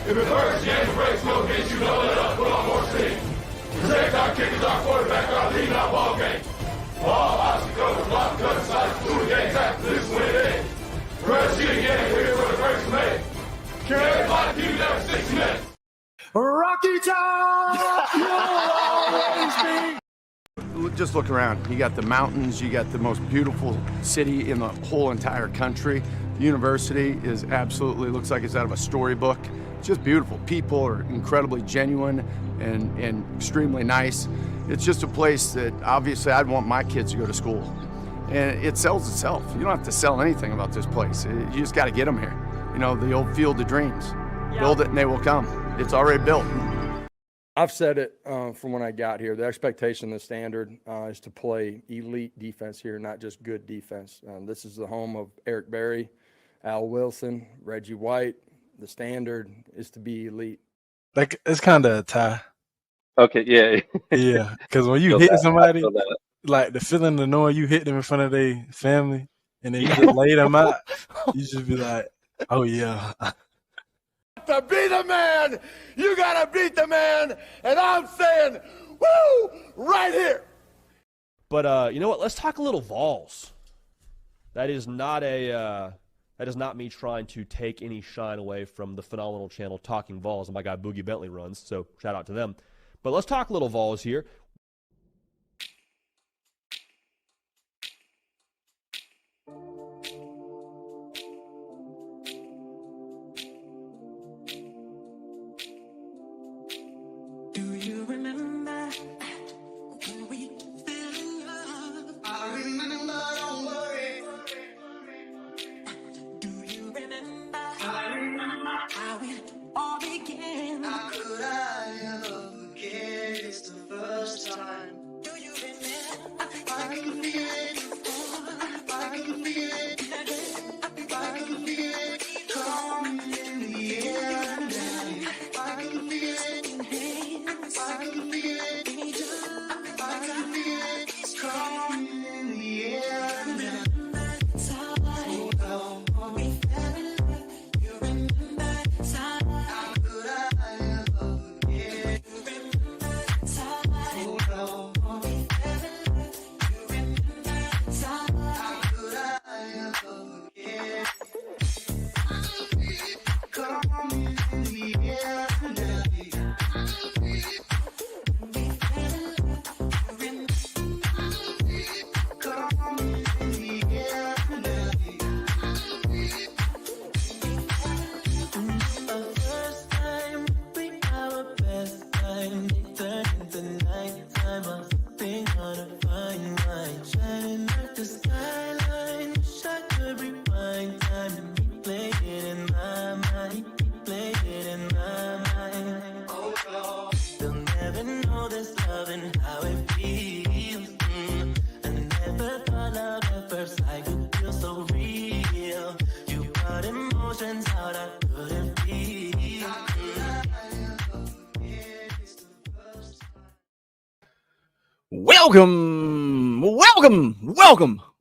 If it hurts, you ain't the brakes, no get you know it up, put on more speed. Protect our kickers, our quarterback, our lead, our ball game. All obstacles, block, cut, sides, through the games after this win in. Press you again, we're here for the first mate. Everybody keep that 6 minutes. Rocky Top, you'll always be. Just look around. You got the mountains, you got the most beautiful city in the whole entire country. The university is absolutely, looks like it's out of a storybook. It's just beautiful. People are incredibly genuine and extremely nice. It's just a place that obviously I'd want my kids to go to school. And it sells itself. You don't have to sell anything about this place. You just got to get them here. You know, the old field of dreams. Yeah. Build it and they will come. It's already built. I've said it from when I got here. The expectation, the standard is to play elite defense here, not just good defense. This is the home of Eric Berry, Al Wilson, Reggie White. The standard is to be elite. Like, it's kind of a tie. Okay, yeah. Yeah, because when you hit somebody, like the feeling of knowing you hit them in front of their family and then you just lay them out, you just be like, oh, yeah. To be the man, you got to beat the man. And I'm saying, woo, right here. But you know what? Let's talk a little Vols. That is not me trying to take any shine away from the phenomenal channel Talking Vols and my guy Boogie Bentley runs. So shout out to them. But let's talk a little Vols here.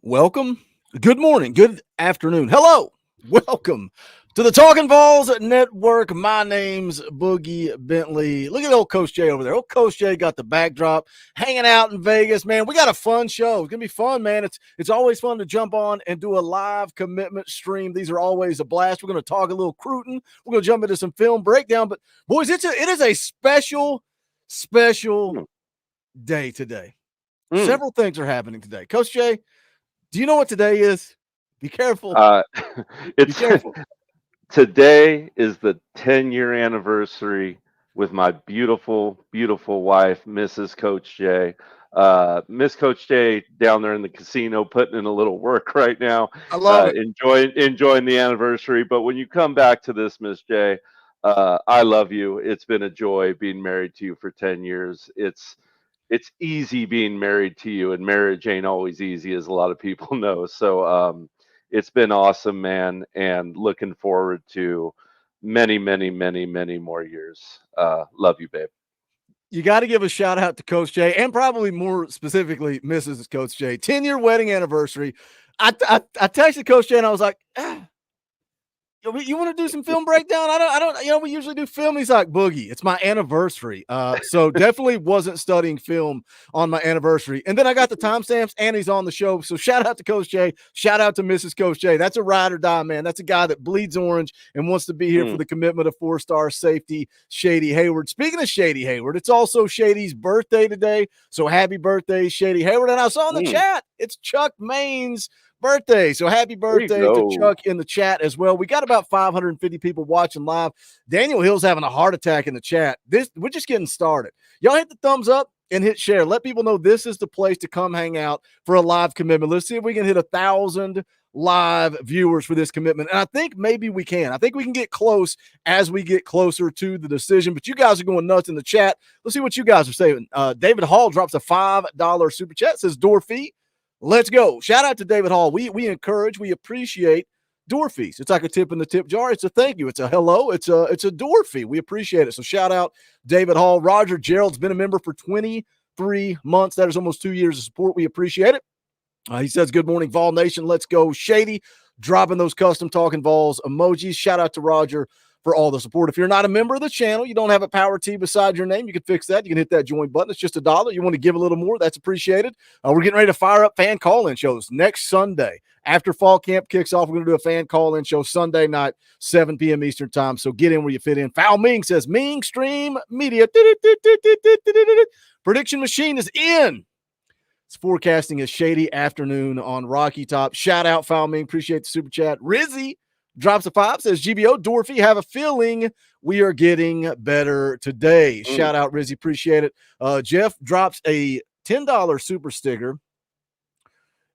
Welcome. Good morning. Good afternoon. Hello. Welcome to the Talkin VAWLS Network. My name's Boogie Bentley. Look at old Coach Jay over there. Old Coach Jay got the backdrop, hanging out in Vegas, man. We got a fun show. It's going to be fun, man. It's always fun to jump on and do a live commitment stream. These are always a blast. We're going to talk a little recruiting. We're going to jump into some film breakdown. But, boys, it is a special day today. Several things are happening today. Coach Jay, do you know what today is? Be careful. Be careful. Today is the 10-year anniversary with my beautiful, beautiful wife, Mrs. Coach Jay. Miss Coach Jay down there in the casino putting in a little work right now. I love it. Enjoying the anniversary. But when you come back to this, Miss Jay, I love you. It's been a joy being married to you for 10 years. It's easy being married to you, and marriage ain't always easy, as a lot of people know. So it's been awesome, man, and looking forward to many, many, many, many more years. Love you, babe. You got to give a shout out to Coach Jay, and probably more specifically, Mrs. Coach Jay. 10-year wedding anniversary. I texted Coach Jay, and I was like, You want to do some film breakdown? I don't, we usually do film. He's like, Boogie, it's my anniversary. So definitely wasn't studying film on my anniversary. And then I got the timestamps and he's on the show. So shout out to Coach Jay. Shout out to Mrs. Coach Jay. That's a ride or die, man. That's a guy that bleeds orange and wants to be here for the commitment of 4-star safety, Shady Hayward. Speaking of Shady Hayward, it's also Shady's birthday today. So happy birthday, Shady Hayward. And I saw in the chat, it's Chuck Main's birthday. So happy birthday to Chuck in the chat as well. We got about 550 people watching live. Daniel Hill's having a heart attack in the chat. We're just getting started. Y'all hit the thumbs up and hit share. Let people know this is the place to come hang out for a live commitment. Let's see if we can hit 1,000 live viewers for this commitment. And I think maybe we can. I think we can get close as we get closer to the decision. But you guys are going nuts in the chat. Let's see what you guys are saying. David Hall drops a $5 super chat. Says door fee. Let's go. Shout out to David Hall. We encourage, we appreciate door fees. It's like a tip in the tip jar. It's a thank you. It's a hello. It's a door fee. We appreciate it. So shout out David Hall. Roger Gerald's been a member for 23 months. That is almost 2 years of support. We appreciate it. He says, good morning, Vol Nation. Let's go. Shady dropping those custom Talkin VAWLS emojis. Shout out to Roger for all the support. If you're not a member of the channel, you don't have a power T beside your name, you can fix that. You can hit that join button. It's just $1. You want to give a little more, that's appreciated. We're getting ready to fire up fan call-in shows next Sunday. After fall camp kicks off, we're going to do a fan call-in show Sunday night, 7 p.m. Eastern time. So get in where you fit in. Foul Ming says, Ming Stream Media. Prediction machine is in. It's forecasting a shady afternoon on Rocky Top. Shout out, Foul Ming. Appreciate the super chat. Rizzy drops a 5, says GBO, Dorothy, have a feeling we are getting better today. Shout out, Rizzy. Appreciate it. Jeff drops a $10 super sticker.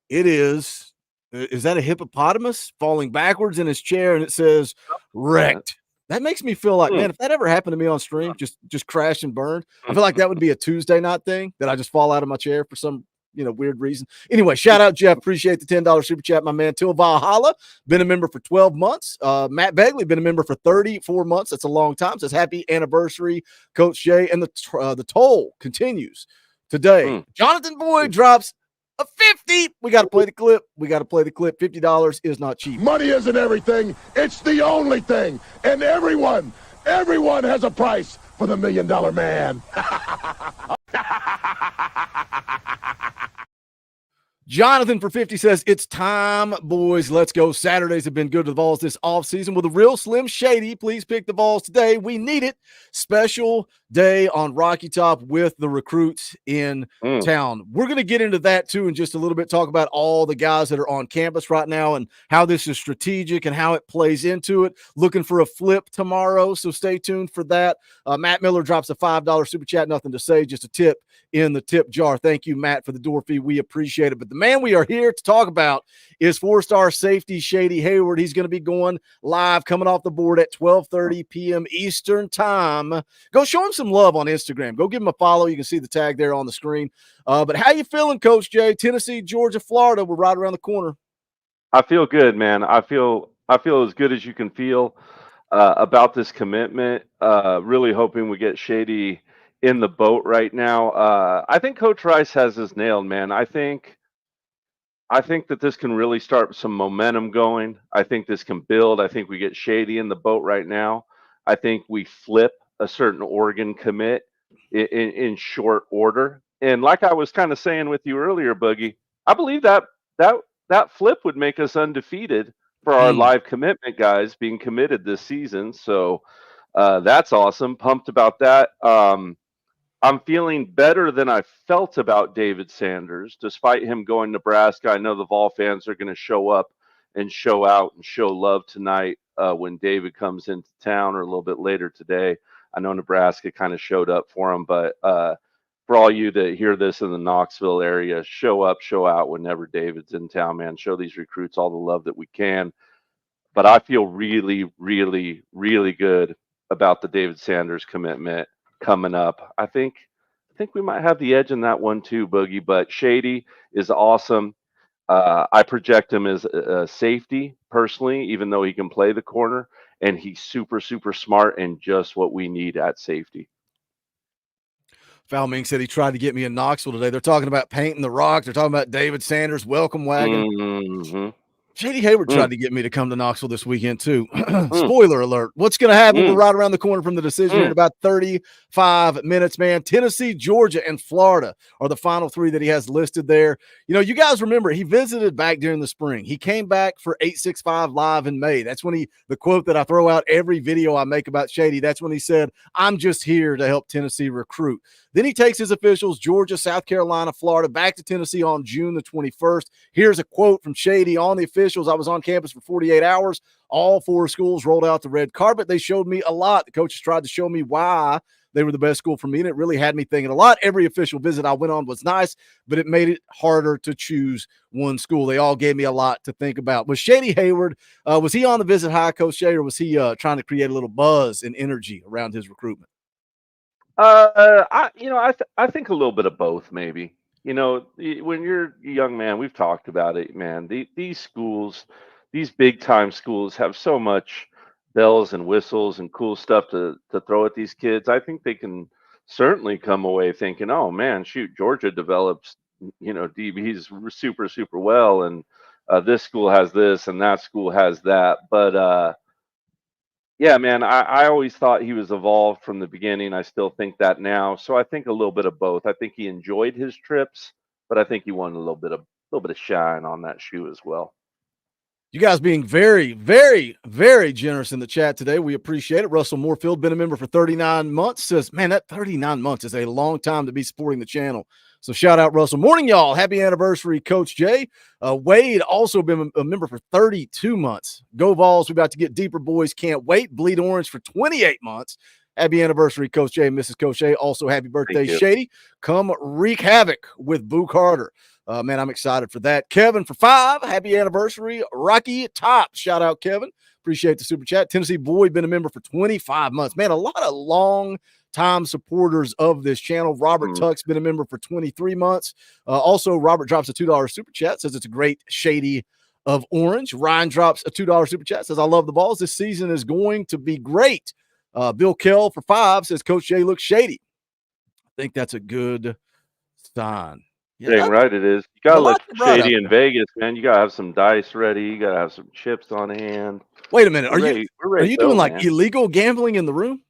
It is that a hippopotamus falling backwards in his chair? And it says wrecked. That makes me feel like, man, if that ever happened to me on stream, just crashed and burned, I feel like that would be a Tuesday night thing that I just fall out of my chair for some weird reason. Anyway, shout out, Jeff. Appreciate the $10 super chat, my man. Till Valhalla, been a member for 12 months. Matt Begley, been a member for 34 months. That's a long time. Says happy anniversary, Coach Jay. And the toll continues today. Jonathan Boyd drops a 50. We got to play the clip. $50 is not cheap. Money isn't everything. It's the only thing. And everyone has a price for the $1 million man. Jonathan for 50 says, it's time, boys. Let's go. Saturdays have been good to the Vols this offseason. With a real Slim Shady, please pick the Vols today. We need it. Special day on Rocky Top with the recruits in town. We're going to get into that too in just a little bit, talk about all the guys that are on campus right now and how this is strategic and how it plays into it. Looking for a flip tomorrow, so stay tuned for that. Matt Miller drops a $5 super chat. Nothing to say, just a tip in the tip jar. Thank you, Matt, for the door fee. We appreciate it. But the man we are here to talk about is 4-star safety Shady Hayward. He's going to be going live, coming off the board at 12:30 p.m. Eastern time. Go show him some love on Instagram. Go give him a follow. You can see the tag there on the screen. But how you feeling, Coach Jay? Tennessee, Georgia, Florida. We're right around the corner. I feel good, man. I feel as good as you can feel about this commitment. Really hoping we get Shady in the boat right now. I think Coach Rice has this nailed, man. I think that this can really start some momentum going. I think this can build. I think we get Shady in the boat right now. I think we flip a certain Oregon commit in short order. And like I was kind of saying with you earlier, Boogie, I believe that flip would make us undefeated for our live commitment guys being committed this season. So that's awesome. Pumped about that. I'm feeling better than I felt about David Sanders, despite him going to Nebraska. I know the Vol fans are going to show up and show out and show love tonight when David comes into town or a little bit later today. I know Nebraska kind of showed up for him, but for all you that hear this in the Knoxville area, show up, show out whenever David's in town, man. Show these recruits all the love that we can. But I feel really, really, really good about the David Sanders commitment coming up. I think we might have the edge in that one too, Boogie. But Shady is awesome. I project him as a safety personally, even though he can play the corner, and he's super, super smart and just what we need at safety. Foul Ming said he tried to get me in Knoxville today. They're talking about painting the rock. They're talking about David Sanders welcome wagon. Shady Hayward tried to get me to come to Knoxville this weekend, too. Spoiler alert. What's going to happen? We're right around the corner from the decision here in about 35 minutes, man. Tennessee, Georgia, and Florida are the final 3 that he has listed there. You know, you guys remember he visited back during the spring. He came back for 865 Live in May. That's when the quote that I throw out every video I make about Shady, that's when he said, I'm just here to help Tennessee recruit. Then he takes his officials, Georgia, South Carolina, Florida, back to Tennessee on June the 21st. Here's a quote from Shady on the officials. I was on campus for 48 hours. All 4 schools rolled out the red carpet. They showed me a lot. The coaches tried to show me why they were the best school for me, and it really had me thinking a lot. Every official visit I went on was nice, but it made it harder to choose one school. They all gave me a lot to think about. Was Shady Hayward, was he on the visit high, Coach Shay, or was he trying to create a little buzz and energy around his recruitment? I think a little bit of both, maybe. You know, when you're a young man, we've talked about it, man. These schools, these big time schools, have so much bells and whistles and cool stuff to throw at these kids. I think they can certainly come away thinking, oh man, shoot, Georgia develops, DBs super, super well, and this school has this and that school has that. But yeah, man, I always thought he was evolved from the beginning. I still think that now. So I think a little bit of both. I think he enjoyed his trips, but I think he wanted a little bit of shine on that shoe as well. You guys being very, very, very generous in the chat today. We appreciate it. Russell Moorfield, been a member for 39 months, says, man, that 39 months is a long time to be supporting the channel. So shout out, Russell. Morning, y'all. Happy anniversary, Coach Jay. Wade also been a member for 32 months. Go Vols. We about to get deeper, boys. Can't wait. Bleed Orange for 28 months. Happy anniversary, Coach Jay and Mrs. Coach Jay. Also, happy birthday, Shady. Come wreak havoc with Boo Carter. Man, I'm excited for that. Kevin for 5. Happy anniversary. Rocky Top. Shout out, Kevin. Appreciate the super chat. Tennessee Boyd, been a member for 25 months. Man, a lot of long-time supporters of this channel. Robert Tuck's been a member for 23 months. Also, Robert drops a $2 super chat, says it's a great Shady of Orange. Ryan drops a $2 super chat, says I love the balls. This season is going to be great. Bill Kell for 5 says Coach Jay looks shady. I think that's a good sign. Yeah, dang right it is. You gotta look shady in Vegas, man. You gotta have some dice ready. You gotta have some chips on hand. Wait a minute. Are you doing like illegal gambling in the room?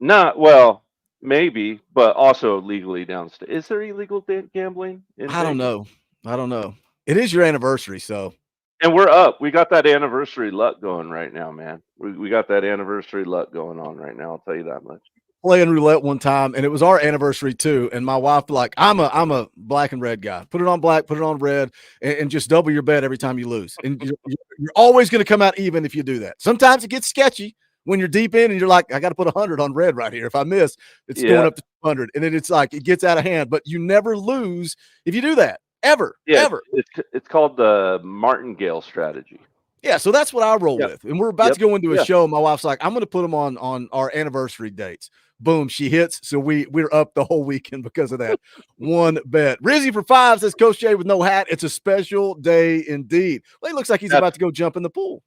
Not well, maybe, but also legally downstairs. Is there illegal gambling? I don't know. It is your anniversary, so. And we're up. We got that anniversary luck going right now, man. We got that anniversary luck going on right now. I'll tell you that much. Playing roulette one time, and it was our anniversary too. And my wife, like, I'm a black and red guy. Put it on black, put it on red, and just double your bet every time you lose. And you're always going to come out even if you do that. Sometimes it gets sketchy when you're deep in, and you're like, I got to put 100 on red right here. If I miss, it's going up to 200, and then it's like it gets out of hand. But you never lose if you do that ever. It's called the martingale strategy. Yeah, so that's what I roll with. And we're about to go into a show. My wife's like, I'm going to put them on our anniversary dates. Boom, she hits. So we're up the whole weekend because of that one bet. Rizzy for 5 says Coach Jay with no hat. It's a special day indeed. Well, he looks like he's about to go jump in the pool.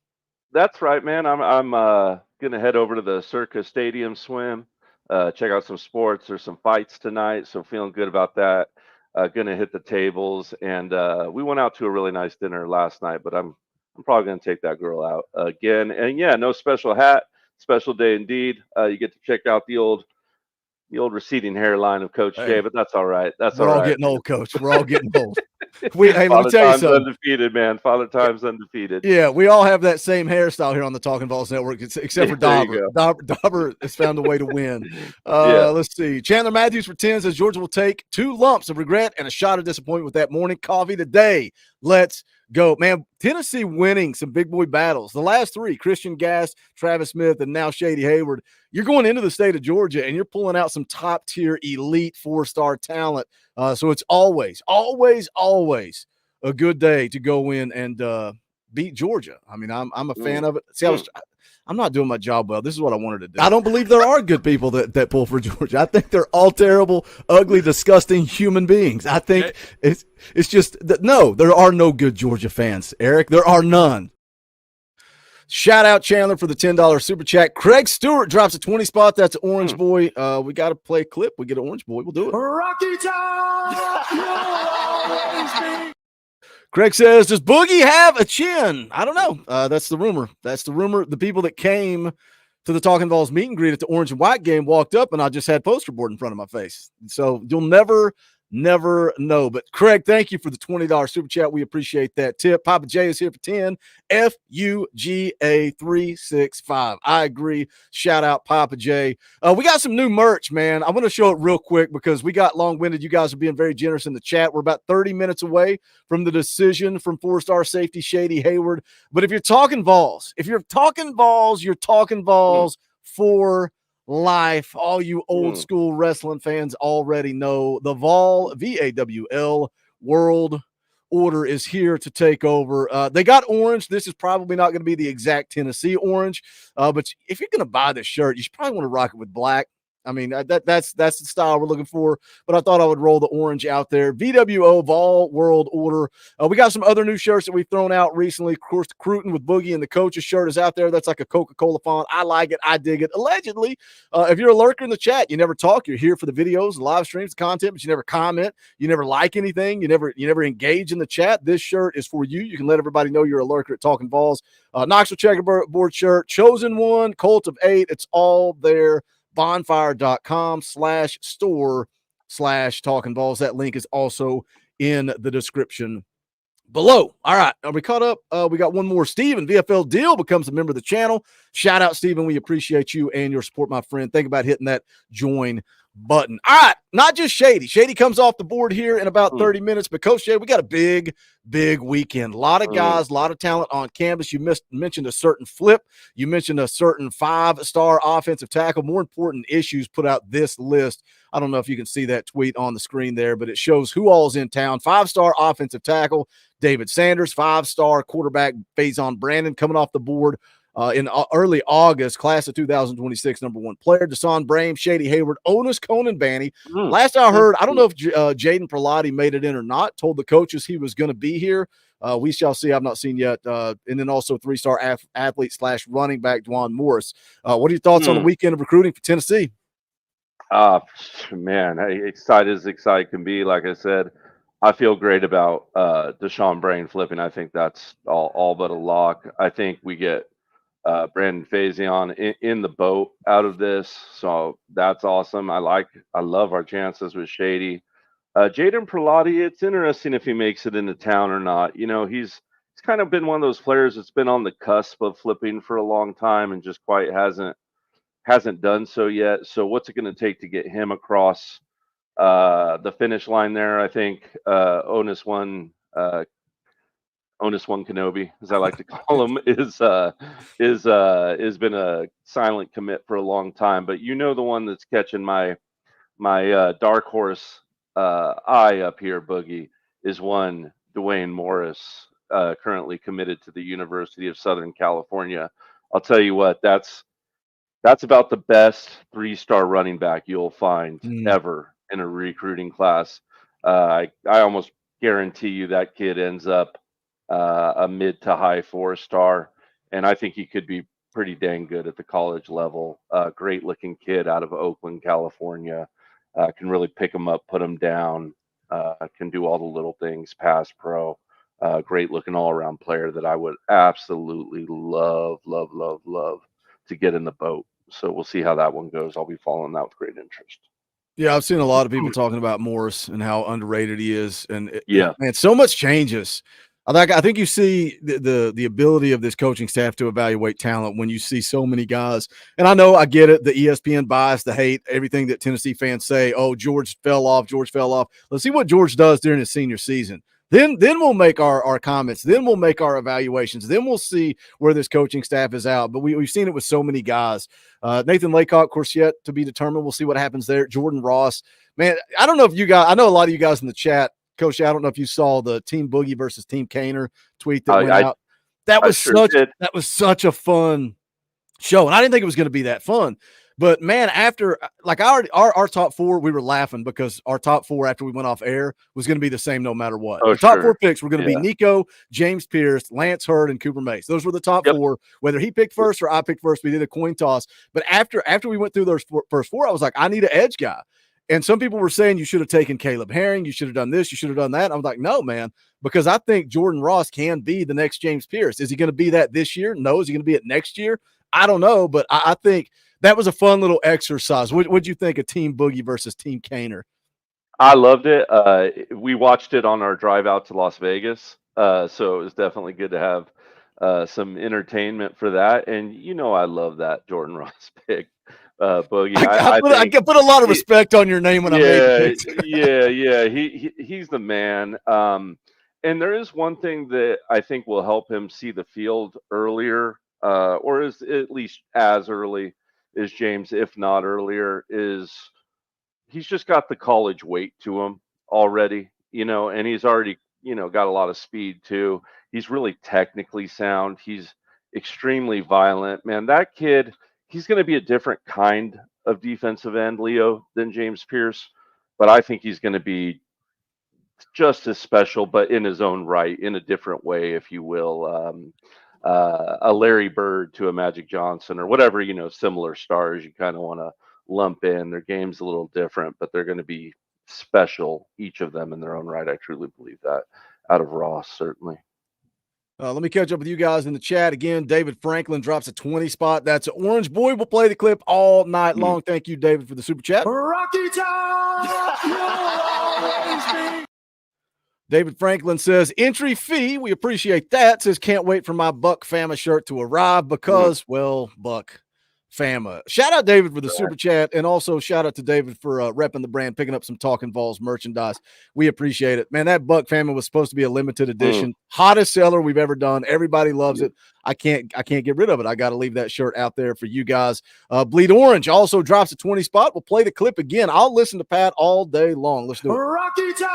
That's right, man. I'm gonna head over to the Circus Stadium swim, check out some sports. There's some fights tonight, so feeling good about that. Gonna hit the tables, and we went out to a really nice dinner last night, but I'm probably going to take that girl out again. And yeah, no special hat, special day indeed. You get to check out the old receding hairline of Coach Jay, but that's all right. We're all getting old, Coach. We're all getting old. Hey, let me tell you something. Undefeated, man. Father Time's undefeated. Yeah, we all have that same hairstyle here on the Talkin VAWLS Network, except for Dauber. Dauber has found a way to win. Let's see. Chandler Matthews for 10 says Georgia will take 2 lumps of regret and a shot of disappointment with that morning coffee today. Let's go, man. Tennessee winning some big boy battles. The last 3, Christian Gass, Travis Smith, and now Shady Hayward. You're going into the state of Georgia and you're pulling out some top tier elite 4-star talent. So it's always a good day to go in and beat Georgia. I mean, I'm a fan of it. See, I'm not doing my job well. This is what I wanted to do. I don't believe there are good people that pull for Georgia. I think they're all terrible, ugly, disgusting human beings. I think it's just that no, there are no good Georgia fans, Eric. There are none. Shout out Chandler for the $10 super chat. Craig Stewart drops a 20 spot. That's Orange Boy. We got to play a clip. We get an Orange Boy. We'll do it. Rocky Top. Craig says, does Boogie have a chin? I don't know. That's the rumor. That's the rumor. The people that came to the Talkin VAWLS meet and greet at the Orange and White game walked up, and I just had poster board in front of my face. So you'll never know. But Craig, thank you for the $20 super chat. We appreciate that tip. Papa J is here for 10. FUGA365. I agree. Shout out Papa J. We got some new merch, man. I want to show it real quick because we got long-winded. You guys are being very generous in the chat. We're about 30 minutes away from the decision from 4-star safety Shady Hayward. But if you're talking VAWLS, you're talking VAWLS for life. All you old school wrestling fans already know the VAWL World Order is here to take over. They got orange. This is probably not going to be the exact Tennessee orange, but if you're going to buy this shirt, you should probably want to rock it with black. I mean, that's the style we're looking for, but I thought I would roll the orange out there. VWO, Vol World Order. We got some other new shirts that we've thrown out recently. Of course, the Cruton with Boogie and the coach's shirt is out there. That's like a Coca-Cola font. I like it. I dig it. Allegedly, if you're a lurker in the chat, you never talk. You're here for the videos, the live streams, the content, but you never comment. You never like anything. You never engage in the chat. This shirt is for you. You can let everybody know you're a lurker at Talkin VAWLS. Knoxville checkerboard shirt, chosen one, Colt of 8. It's all there. Bonfire.com/store/Talkin VAWLS. That link is also in the description below. All right. Are we caught up? We got one more. Steven, VFL Deal, becomes a member of the channel. Shout out, Steven. We appreciate you and your support, my friend. Think about hitting that join button. All right. Not just Shady. Shady comes off the board here in about 30 minutes, but Coach Shady, we got a big weekend. A lot of guys, a lot of talent on campus. You mentioned a certain flip. You mentioned a certain 5-star offensive tackle. More important issues put out this list. I don't know if you can see that tweet on the screen there, but it shows who all is in town. 5-star offensive tackle, David Sanders. 5-star quarterback, Faison Brandon, coming off the board in early August, class of 2026, #1 player. Desan Braam, Shady Hayward, Onus Conan Banny. Last I heard, I don't know if Jaden Prelati made it in or not, told the coaches he was going to be here. We shall see. I've not seen yet. And then also 3-star athlete / running back, Dwan Morris. What are your thoughts on the weekend of recruiting for Tennessee? Man, excited as excited can be. Like I said, I feel great about Deshaun Brain flipping. I think that's all but a lock. I think we get Brandon Faison in the boat out of this, so that's awesome. I love our chances with Shady. Jaden Prelati, it's interesting if he makes it into town or not. You know, he's kind of been one of those players that's been on the cusp of flipping for a long time and just quite hasn't done so yet. So what's it going to take to get him across the finish line there? I think Onus one Kenobi, as I like to call him, is been a silent commit for a long time. But you know, the one that's catching my dark horse eye up here, Boogie, is one Dwayne Morris, currently committed to the University of Southern California. I'll tell you what, that's about the best 3-star running back you'll find ever in a recruiting class. I almost guarantee you that kid ends up a mid to high 4-star, and I think he could be pretty dang good at the college level. Great looking kid out of Oakland, California. Can really pick him up, put him down, can do all the little things, pass pro. Great looking all around player that I would absolutely love to get in the boat. So we'll see how that one goes. I'll be following that with great interest. Yeah, I've seen a lot of people talking about Morris and how underrated he is. And man, so much changes. I think you see the ability of this coaching staff to evaluate talent when you see so many guys. And I know, I get it, the ESPN bias, the hate, everything that Tennessee fans say, oh, George fell off. Let's see what George does during his senior season. Then we'll make our comments. Then we'll make our evaluations. Then we'll see where this coaching staff is out. But we've seen it with so many guys. Nathan Laycock, of course, yet to be determined. We'll see what happens there. Jordan Ross. Man, I don't know if you guys – I know a lot of you guys in the chat, Coach, I don't know if you saw the Team Boogie versus Team Caner tweet that went out. That was such a fun show. And I didn't think it was going to be that fun. But man, after like our top 4, we were laughing because our top 4 after we went off air was going to be the same no matter what. The top 4 picks were going to be Nico, James Pierce, Lance Hurd, and Cooper Mace. Those were the top 4. Whether he picked first or I picked first, we did a coin toss. But after we went through those first 4, I was like, I need an edge guy. And some people were saying you should have taken Caleb Herring, you should have done this, you should have done that. I'm like, no, man, because I think Jordan Ross can be the next James Pierce. Is he going to be that this year? No. Is he going to be it next year? I don't know, but I think that was a fun little exercise. What'd you think of Team Boogie versus Team Kaner? I loved it. We watched it on our drive out to Las Vegas, so it was definitely good to have some entertainment for that. And I love that Jordan Ross pick, Boogie. I put a lot of respect on your name when I made the pick. Yeah. He's the man. And there is one thing that I think will help him see the field earlier, or is at least as early as James, if not earlier, is he's just got the college weight to him already, and he's already, got a lot of speed too. He's really technically sound. He's extremely violent, man. That kid, he's going to be a different kind of defensive end, Leo, than James Pierce, but I think he's going to be just as special, but in his own right, in a different way, if you will. A Larry Bird to a Magic Johnson or whatever, similar stars you kind of want to lump in. Their game's a little different, but they're going to be special, each of them in their own right. I truly believe that out of Ross, certainly. Let me catch up with you guys in the chat again. David Franklin drops a 20 spot. That's Orange Boy. We'll play the clip all night long. Thank you, David, for the super chat. Rocky Top, David Franklin says, entry fee, we appreciate that. Says, can't wait for my Buck Fama shirt to arrive because, well, Buck Fama. Shout out David for the super chat, and also shout out to David for repping the brand, picking up some Talkin VAWLS merchandise. We appreciate it. Man, that Buck Fama was supposed to be a limited edition. Hottest seller we've ever done. Everybody loves it. I can't get rid of it. I got to leave that shirt out there for you guys. Bleed Orange also drops a 20 spot. We'll play the clip again. I'll listen to Pat all day long. Let's do it. Rocky Top,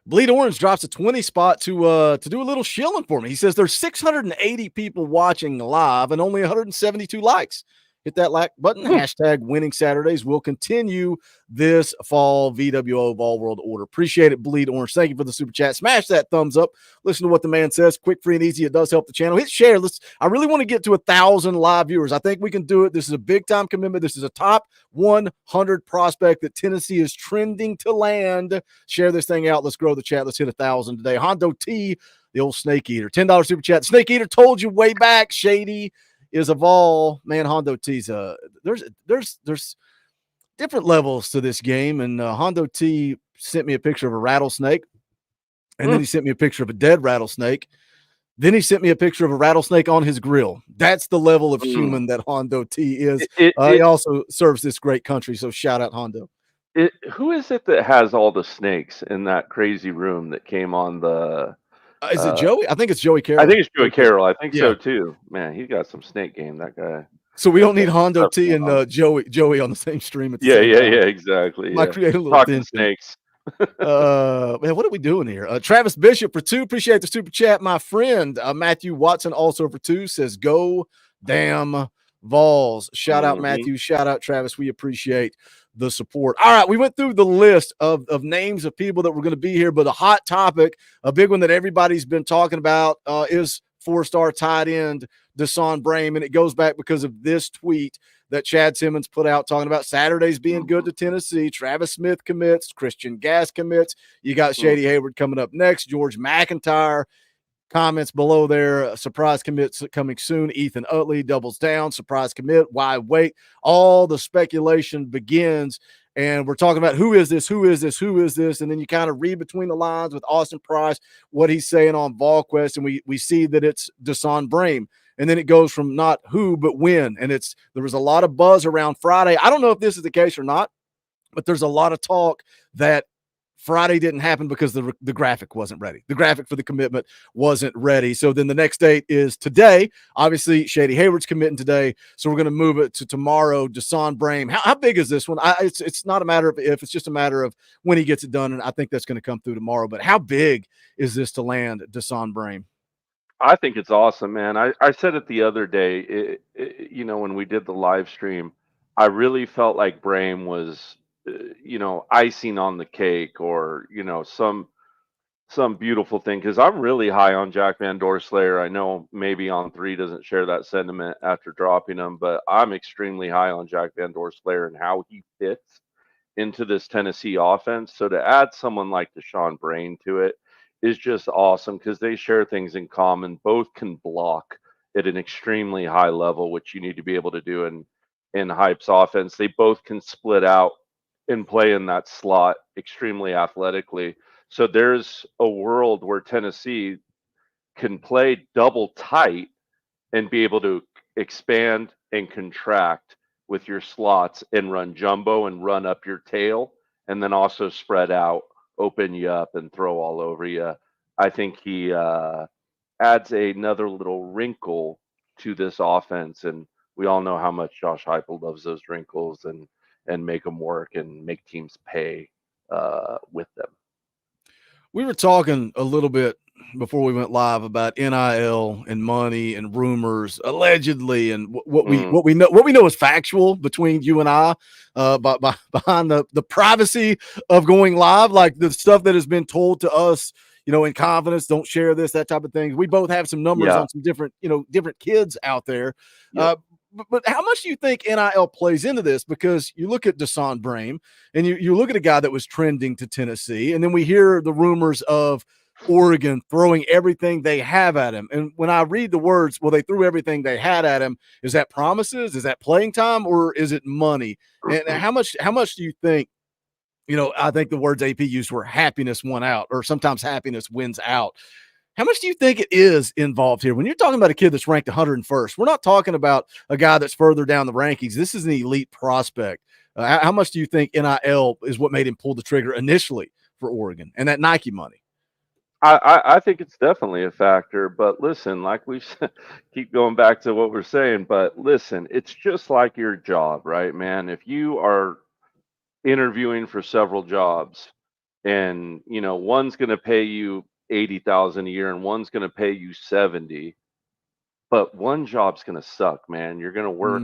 Bleed Orange drops a 20 spot to do a little shilling for me. He says there's 680 people watching live and only 172 likes. Hit that like button. Hashtag winning Saturdays will continue this fall. VWO Vol World Order. Appreciate it, Bleed Orange. Thank you for the super chat. Smash that thumbs up. Listen to what the man says. Quick, free, and easy. It does help the channel. Hit share. I really want to get to 1,000 live viewers. I think we can do it. This is a big time commitment. This is a top 100 prospect that Tennessee is trending to land. Share this thing out. Let's grow the chat. Let's hit 1,000 today. Hondo T, the old snake eater. $10 super chat. Snake eater told you way back. Shady is a Vol. Man, Hondo T's there's different levels to this game, and Hondo T sent me a picture of a rattlesnake, and then he sent me a picture of a dead rattlesnake. Then he sent me a picture of a rattlesnake on his grill. That's the level of human that Hondo T is. He also serves this great country, so shout out Hondo. Who is it that has all the snakes in that crazy room that came on the is it Joey? I think it's Joey Carroll. I think it's Joey Carroll. I think so too. Man, he got some snake game, that guy. So we don't need Hondo T and Joey on the same stream. At the same time. Exactly. Might create a little Talking snakes. Man, what are we doing here? Travis Bishop for 2. Appreciate the super chat, my friend. Matthew Watson also for 2 says, "Go damn Vols." Shout out Matthew. Shout out Travis. We appreciate the support. All right, we went through the list of names of people that were going to be here, but a hot topic, a big one that everybody's been talking about is 4-star tight end Desan Braam, and it goes back because of this tweet that Chad Simmons put out talking about Saturdays being good to Tennessee. Travis Smith commits, Christian Gass commits. You got Shady Hayward coming up next. George McIntyre comments below there. Surprise commits coming soon. Ethan Utley doubles down. Surprise commit. Why wait? All the speculation begins. And we're talking about who is this, who is this, who is this? And then you kind of read between the lines with Austin Price, what he's saying on VolQuest, and we see that it's Desan Braam. And then it goes from not who, but when. And there was a lot of buzz around Friday. I don't know if this is the case or not, but there's a lot of talk that Friday didn't happen because the graphic wasn't ready. The graphic for the commitment wasn't ready. So then the next date is today. Obviously, Shady Hayward's committing today. So we're going to move it to tomorrow. Desan Braam. How big is this one? It's not a matter of if, it's just a matter of when he gets it done. And I think that's going to come through tomorrow. But how big is this to land Desan Braam? I think it's awesome, man. I said it the other day, when we did the live stream, I really felt like Braam was, icing on the cake, or, some some beautiful thing, because I'm really high on Jack Van Doorslayer. I know maybe on 3 doesn't share that sentiment after dropping him, but I'm extremely high on Jack Van Doorslayer and how he fits into this Tennessee offense. So to add someone like Desan Braam to it is just awesome, because they share things in common. Both can block at an extremely high level, which you need to be able to do in Hype's offense. They both can split out and play in that slot extremely athletically. So there's a world where Tennessee can play double tight and be able to expand and contract with your slots and run jumbo and run up your tail, and then also spread out, open you up, and throw all over you. I think he adds another little wrinkle to this offense, and we all know how much Josh Heupel loves those wrinkles and make them work and make teams pay with them. We were talking a little bit before we went live about NIL and money and rumors, allegedly, and what we know is factual between you and I, behind the privacy of going live, like the stuff that has been told to us, in confidence. Don't share this, that type of thing. We both have some numbers on some different kids out there. Yep. But how much do you think NIL plays into this? Because you look at Desan Braam and you look at a guy that was trending to Tennessee, and then we hear the rumors of Oregon throwing everything they have at him. And when I read the words, well, they threw everything they had at him, is that promises? Is that playing time? Or is it money? And how much do you think, I think the words AP used were happiness won out, or sometimes happiness wins out. How much do you think it is involved here? When you're talking about a kid that's ranked 101st, we're not talking about a guy that's further down the rankings. This is an elite prospect. How much do you think NIL is what made him pull the trigger initially for Oregon and that Nike money? I think it's definitely a factor, but listen, like we keep going back to what we're saying, but listen, it's just like your job, right, man? If you are interviewing for several jobs and, one's going to pay you 80,000 a year and one's going to pay you 70, but one job's going to suck, man. You're going to work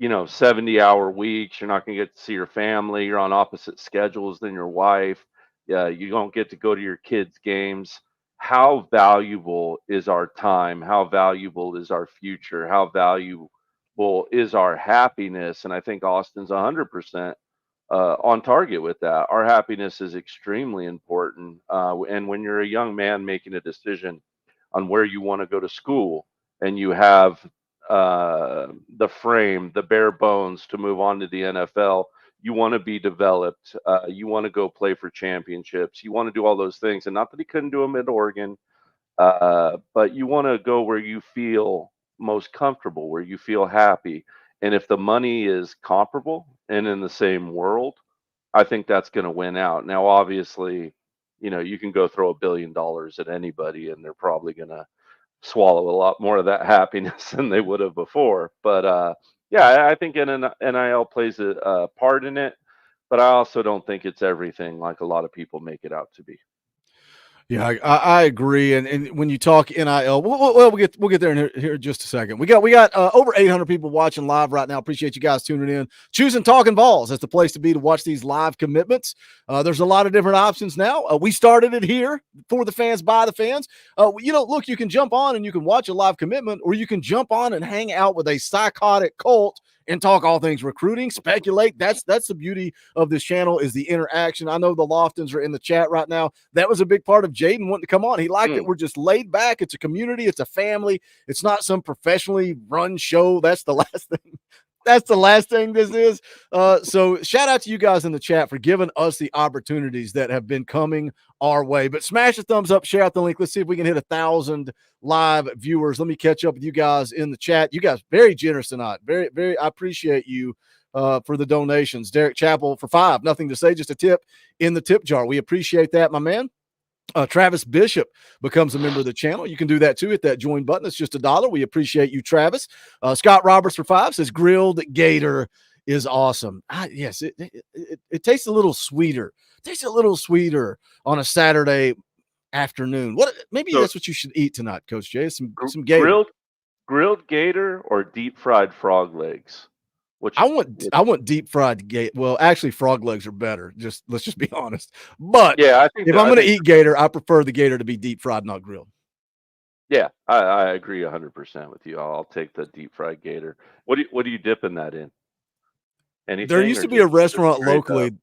70-hour weeks. You're not going to get to see your family. You're on opposite schedules than your wife. You don't get to go to your kids' games. How valuable is our time? How valuable is our future? How valuable is our happiness? And I think Austin's 100% on target with that. Our happiness is extremely important. And when you're a young man making a decision on where you want to go to school, and you have the frame, the bare bones to move on to the NFL, you want to be developed. You want to go play for championships. You want to do all those things. And not that he couldn't do them at Oregon, but you want to go where you feel most comfortable, where you feel happy. And if the money is comparable and in the same world, I think that's going to win out. Now, obviously, you can go throw $1 billion at anybody and they're probably going to swallow a lot more of that happiness than they would have before. But yeah, I think NIL plays a part in it, but I also don't think it's everything like a lot of people make it out to be. Yeah, I agree. And when you talk NIL, we'll get there in here in just a second. We got over 800 people watching live right now. Appreciate you guys tuning in. Choosing Talkin VAWLS as the place to be to watch these live commitments. There's a lot of different options now. We started it here for the fans, by the fans. Look, you can jump on and you can watch a live commitment, or you can jump on and hang out with a psychotic cult and talk all things recruiting, speculate. That's the beauty of this channel, is the interaction. I know the Loftons are in the chat right now. That was a big part of Jaden wanting to come on. He liked it. We're just laid back. It's a community. It's a family. It's not some professionally run show. That's the last thing. That's the last thing this is. So shout out to you guys in the chat for giving us the opportunities that have been coming our way. But smash the thumbs up, share out the link. Let's see if we can hit 1,000 live viewers. Let me catch up with you guys in the chat. You guys very generous tonight. Very, very. I appreciate you for the donations. Derek Chappell for $5. Nothing to say, just a tip in the tip jar. We appreciate that, my man. Travis Bishop becomes a member of the channel. You can do that too. Hit that join button. It's just $1. We appreciate you, Travis. Scott Roberts for $5 says grilled gator is awesome. Yes, it tastes a little sweeter. It tastes a little sweeter on a Saturday afternoon. Maybe that's what you should eat tonight, Coach Jay. Some gator. Grilled gator or deep fried frog legs. I want deep fried gator. Well, actually, frog legs are better. Let's just be honest. But yeah, I think if I'm going to eat gator, I prefer the gator to be deep fried, not grilled. Yeah, I agree 100% with you. I'll take the deep fried gator. What are you dipping that in? Anything? There used or to be a just restaurant straight locally up?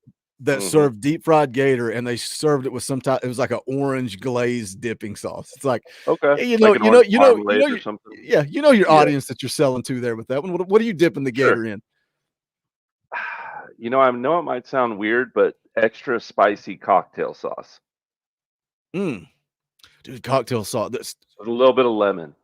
that served deep fried gator, and they served it with some type. It was like an orange glazed dipping sauce. It's like, Okay, hey, like an orange marmalade or something. yeah, your Yeah. audience that you're selling to there with that one. What are you dipping the Sure. gator in? I know it might sound weird, but extra spicy cocktail sauce Dude, cocktail sauce. with a little bit of lemon.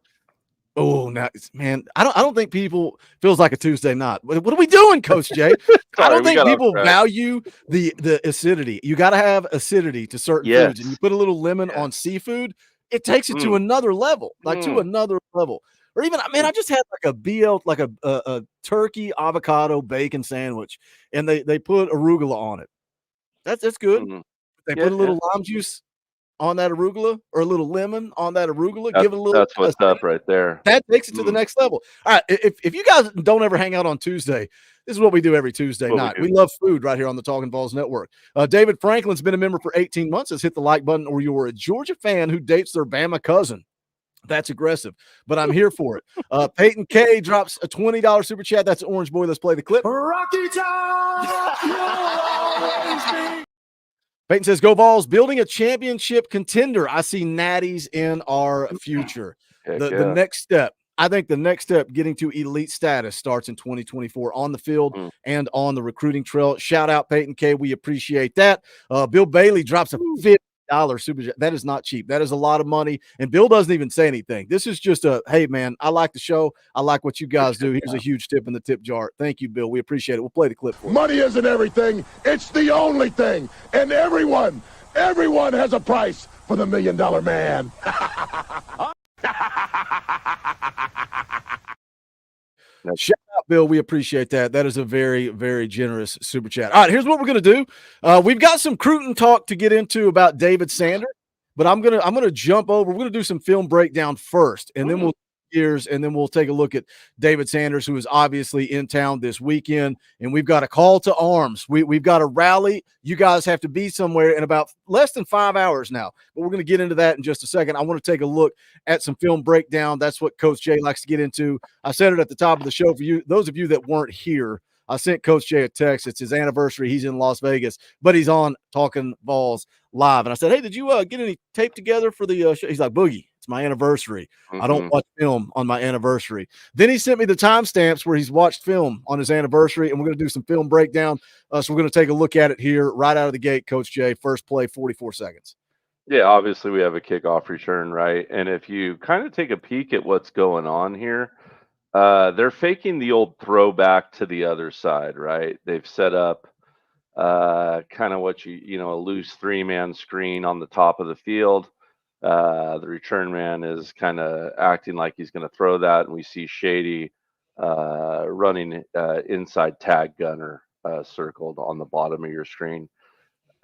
Oh, man, I don't think people feels like a Tuesday night. What are we doing, Coach Jay? I don't think people value the acidity. You got to have acidity to certain foods, and you put a little lemon on seafood, it takes it to another level, to another level. Or even, I just had like a BL, a turkey avocado bacon sandwich, and they put arugula on it. That's good. They put a little lime juice on that arugula, or a little lemon on that arugula. Give it a little. That's what's up right there. That takes it to the next level. All right. If you guys don't ever hang out on Tuesday, this is what we do every Tuesday night. We love food right here on the Talkin VAWLS Network. David Franklin's been a member for 18 months. Has hit the like button, or you're a Georgia fan who dates their Bama cousin. That's aggressive, but I'm here for it. Peyton K drops a $20 super chat. That's Orange Boy. Let's play the clip. Rocky Top! Peyton says, "Go Vols, building a championship contender. I see natties in our future." The next step, I think the next step, getting to elite status, starts in 2024 on the field and on the recruiting trail. Shout out Peyton K. We appreciate that. Bill Bailey drops a $50 super chat. That is not cheap. That is a lot of money. And Bill doesn't even say anything. This is just hey, man, I like the show. I like what you guys do. Here's a huge tip in the tip jar. Thank you, Bill. We appreciate it. We'll play the clip for you. Money isn't everything. It's the only thing. And everyone has a price for the $1 Million Man. Shout out, Bill. We appreciate that. That is a very, very generous super chat. All right, here's what we're gonna do. We've got some Cruton talk to get into about David Sanders, but I'm gonna jump over. We're gonna do some film breakdown first, and then we'll take a look at David Sanders, who is obviously in town this weekend. And we've got a call to arms. We've got a rally. You guys have to be somewhere in about less than 5 hours now. But we're going to get into that in just a second. I want to take a look at some film breakdown. That's what Coach Jay likes to get into. I said it at the top of the show for you, those of you that weren't here. I sent Coach Jay a text. It's his anniversary. He's in Las Vegas, but he's on Talkin VAWLS live. And I said, "Hey, did you get any tape together for the show?" He's like, "Boogie, it's my anniversary. I don't watch film on my anniversary." Then he sent me the timestamps where he's watched film on his anniversary, and we're going to do some film breakdown. So we're going to take a look at it here right out of the gate, Coach Jay. First play, 44 seconds. Yeah, obviously we have a kickoff return, right? And if you kind of take a peek at what's going on here, they're faking the old throwback to the other side, right? They've set up kind of what a loose 3-man screen on the top of the field. The return man is kind of acting like he's going to throw that, and we see Shady running inside tag gunner circled on the bottom of your screen.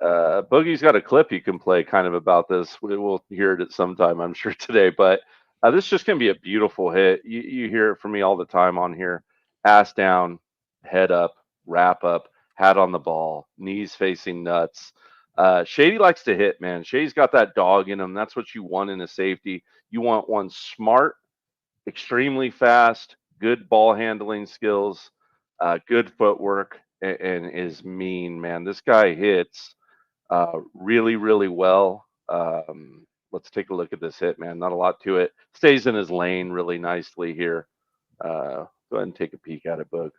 Boogie's got a clip you can play kind of about this. We'll hear it at some time, I'm sure, today, but this is just going to be a beautiful hit. You hear it from me all the time on here. Ass down, head up, wrap up, hat on the ball, knees facing nuts. Shady likes to hit, man. Shady's got that dog in him. That's what you want in a safety. You want one smart, extremely fast, good ball handling skills, good footwork, and is mean, man. This guy hits really, really well. Let's take a look at this hit, man. Not a lot to it. Stays in his lane really nicely here. Go ahead and take a peek at it, Boog.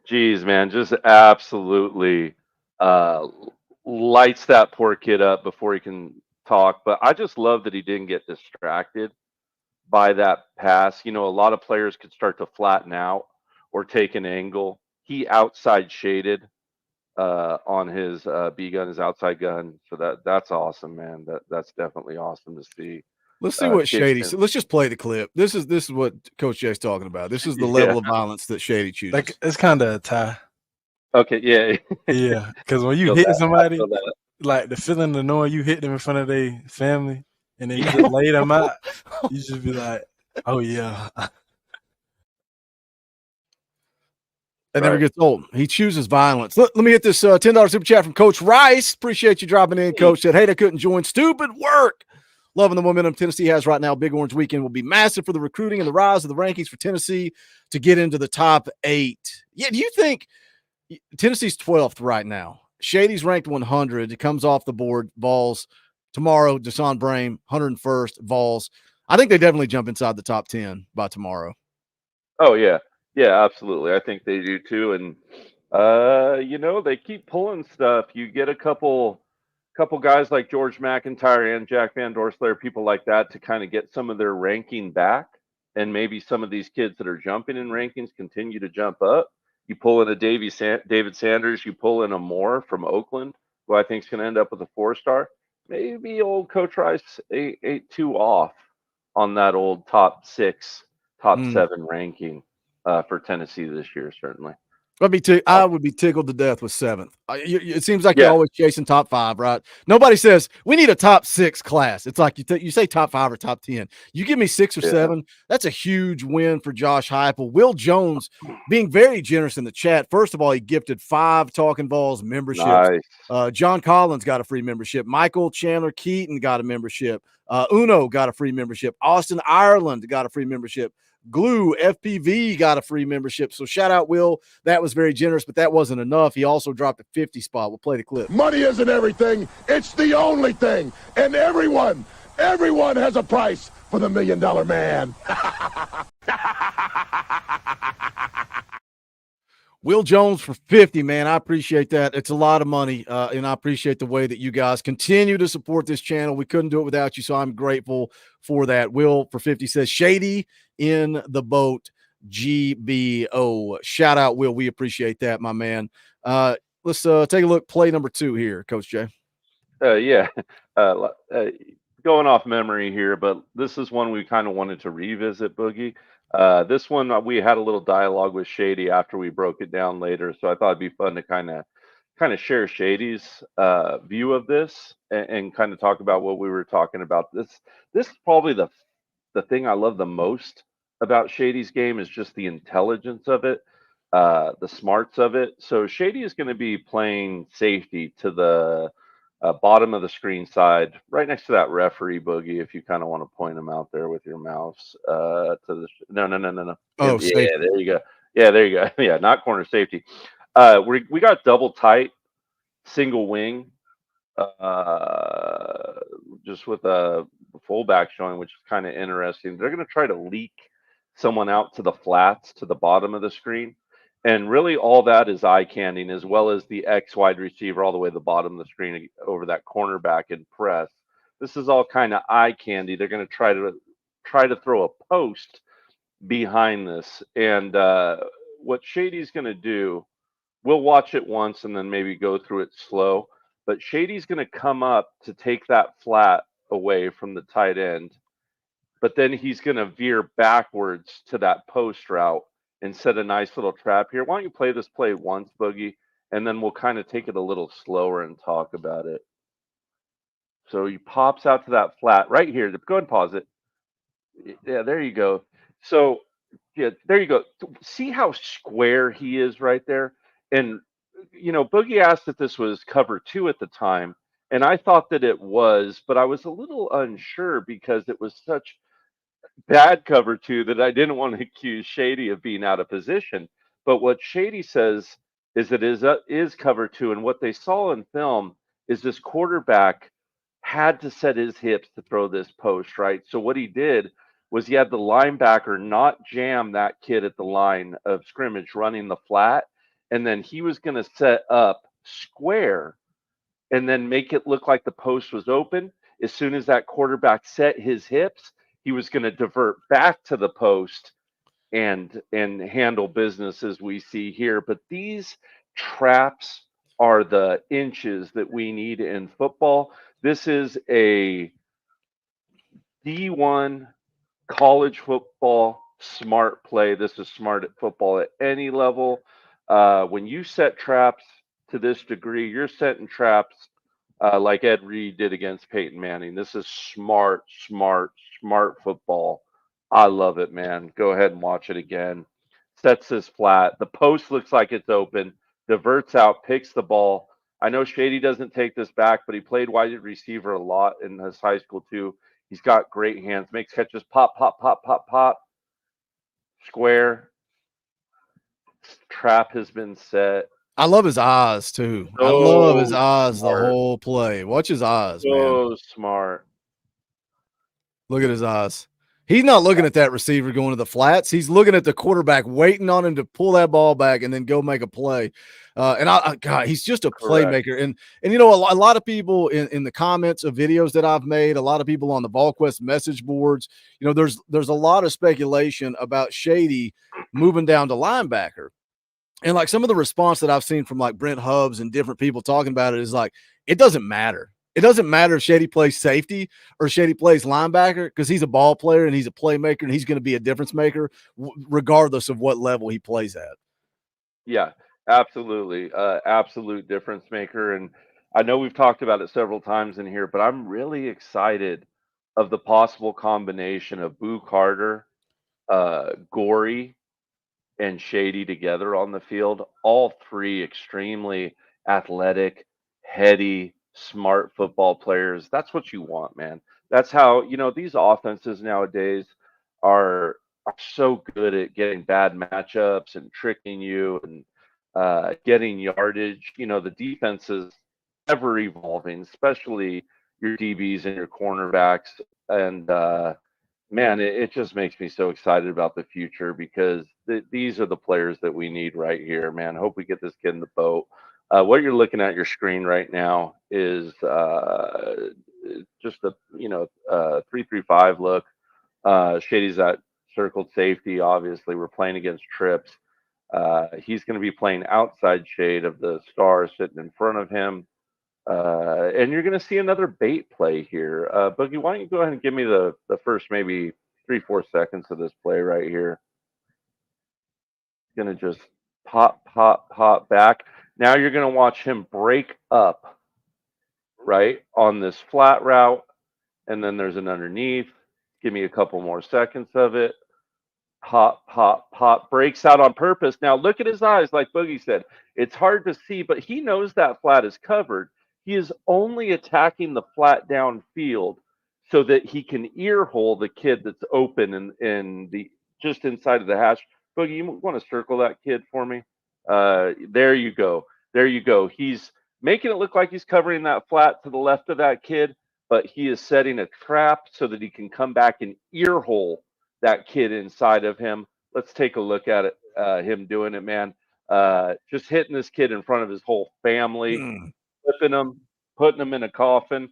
Jeez, man, just absolutely lights that poor kid up before he can talk. But I just love that he didn't get distracted by that pass. A lot of players could start to flatten out or take an angle. He outside shaded on his B gun, his outside gun. So that's awesome, man. That's definitely awesome to see. Let's see what Shady said. Let's just play the clip. This is what Coach Jay's talking about. This is the level of violence that Shady chooses. Like, it's kind of a tie. Okay, yeah. Yeah, because when you hit somebody, like the feeling of knowing you hit them in front of their family and then you just lay them out, you just be like, Oh yeah. That never gets old. He chooses violence. Let me hit this $10 super chat from Coach Rice. Appreciate you dropping in, Coach. Said, hey, I couldn't join. Stupid work. Loving the momentum Tennessee has right now. Big Orange Weekend will be massive for the recruiting and the rise of the rankings for Tennessee to get into the top 8. Yeah, do you think Tennessee's 12th right now? Shady's ranked 100. It comes off the board. VAWLS tomorrow. Desan Braam, 101st. VAWLS. I think they definitely jump inside the top 10 by tomorrow. Oh yeah, yeah, absolutely. I think they do too. And they keep pulling stuff. You get a couple guys like George McIntyre and Jack Van Dorsler, people like that, to kind of get some of their ranking back, and maybe some of these kids that are jumping in rankings continue to jump up. You pull in a David Sanders, you pull in a Moore from Oakland, who I think is going to end up with a 4-star. Maybe old Coach Rice ain't too off on that old top 6, top 7 ranking for Tennessee this year, certainly. I would be tickled to death with 7th. It seems like Yeah. you're always chasing top 5, right? Nobody says we need a top 6 class. It's like you say top 5 or top 10. You give me 6 or 7. That's a huge win for Josh Heupel. Will Jones being very generous in the chat. First of all, he gifted 5 Talkin VAWLS memberships. Nice. John Collins got a free membership. Michael Chandler Keaton got a membership. Uno got a free membership. Austin Ireland got a free membership. Glue FPV got a free membership. So shout out Will. That was very generous, but that wasn't enough. He also dropped a 50 spot. We'll play the clip. Money isn't everything. It's the only thing. And everyone has a price for the $1 Million Man. Will Jones for 50, man. I appreciate that. It's a lot of money, and I appreciate the way that you guys continue to support this channel. We couldn't do it without you, so I'm grateful for that. Will for 50 says, Shady in the boat, GBO. Shout out, Will. We appreciate that, my man. Let's take a look. Play number 2 here, Coach Jay. Yeah. Going off memory here, but this is one we kind of wanted to revisit, Boogie. This one we had a little dialogue with Shady after we broke it down later, so I thought it'd be fun to kind of share Shady's view of this and kind of talk about what we were talking about. This is probably the thing I love the most about Shady's game is just the intelligence of it, the smarts of it. So Shady is going to be playing safety to the bottom of the screen side, right next to that referee, Boogie. If you kind of want to point him out there with your mouse, to the no. Oh, yeah, safety. there you go. Yeah, there you go. Yeah, not corner safety. We got double tight, single wing, just with a fullback showing, which is kind of interesting. They're going to try to leak someone out to the flats to the bottom of the screen. And really all that is eye candy, as well as the X wide receiver all the way to the bottom of the screen over that cornerback and press. This is all kind of eye candy. They're going to try to throw a post behind this. And what Shady's going to do, we'll watch it once and then maybe go through it slow. But Shady's going to come up to take that flat away from the tight end. But then he's going to veer backwards to that post route and set a nice little trap here. Why don't you play this play once, Boogie, and then we'll kind of take it a little slower and talk about it. So he pops out to that flat right here. Go ahead and pause it. Yeah, there you go. So, yeah, there you go. See how square he is right there? And, Boogie asked if this was cover 2 at the time, and I thought that it was, but I was a little unsure because it was such bad cover 2 that I didn't want to accuse Shady of being out of position. But what Shady says is that is cover 2, and what they saw in film is this quarterback had to set his hips to throw this post, right? So what he did was he had the linebacker not jam that kid at the line of scrimmage running the flat, and then he was going to set up square and then make it look like the post was open. As soon as that quarterback set his hips, he was going to divert back to the post and handle business as we see here. But these traps are the inches that we need in football. This is a D1 college football smart play. This is smart at football at any level. When you set traps to this degree, you're setting traps like Ed Reed did against Peyton Manning. This is smart football I love it, man. Go ahead and watch it again. Sets this flat. The post looks like it's open. Diverts out, picks the ball. I know Shady doesn't take this back, but he played wide receiver a lot in his high school too. He's got great hands. Makes catches. Pop, pop, pop, pop, pop. Square. Trap has been set. I love his eyes too. I love his eyes the whole play. Watch his eyes, man. So smart. Look at his eyes. He's not looking at that receiver going to the flats. He's looking at the quarterback, waiting on him to pull that ball back and then go make a play. God, he's just a playmaker. And you know, a lot of people in the comments of videos that I've made, a lot of people on the VolQuest message boards, you know, there's a lot of speculation about Shady moving down to linebacker. And like some of the response that I've seen from like Brent Hubbs and different people talking about it is like, it doesn't matter. It doesn't matter if Shady plays safety or Shady plays linebacker because he's a ball player and he's a playmaker and he's going to be a difference maker regardless of what level he plays at. Yeah, absolutely. Absolute difference maker. And I know we've talked about it several times in here, but I'm really excited of the possible combination of Boo Carter, Gory, and Shady together on the field. All three extremely athletic, heady, smart football players. That's what you want, man. That's how, you know, these offenses nowadays are so good at getting bad matchups and tricking you and getting yardage. You know, the defense is ever evolving, especially your DBs and your cornerbacks. And man, it just makes me so excited about the future because these are the players that we need right here, man. Hope we get this kid in the boat. What you're looking at your screen right now is just a 3-3-5 look. Shady's at circled safety. Obviously, we're playing against trips. He's going to be playing outside shade of the star sitting in front of him. And you're going to see another bait play here. Boogie, why don't you go ahead and give me the first maybe 3-4 seconds of this play right here. Going to just pop, pop, pop back. Now you're going to watch him break up, right, on this flat route. And then there's an underneath. Give me a couple more seconds of it. Pop, pop, pop. Breaks out on purpose. Now look at his eyes, like Boogie said. It's hard to see, but he knows that flat is covered. He is only attacking the flat downfield so that he can ear hole the kid that's open in the just inside of the hash. Boogie, you want to circle that kid for me? There you go. There you go. He's making it look like he's covering that flat to the left of that kid, but he is setting a trap so that he can come back and ear hole that kid inside of him. Let's take a look at it. Him doing it, man. Just hitting this kid in front of his whole family, flipping him, putting him in a coffin.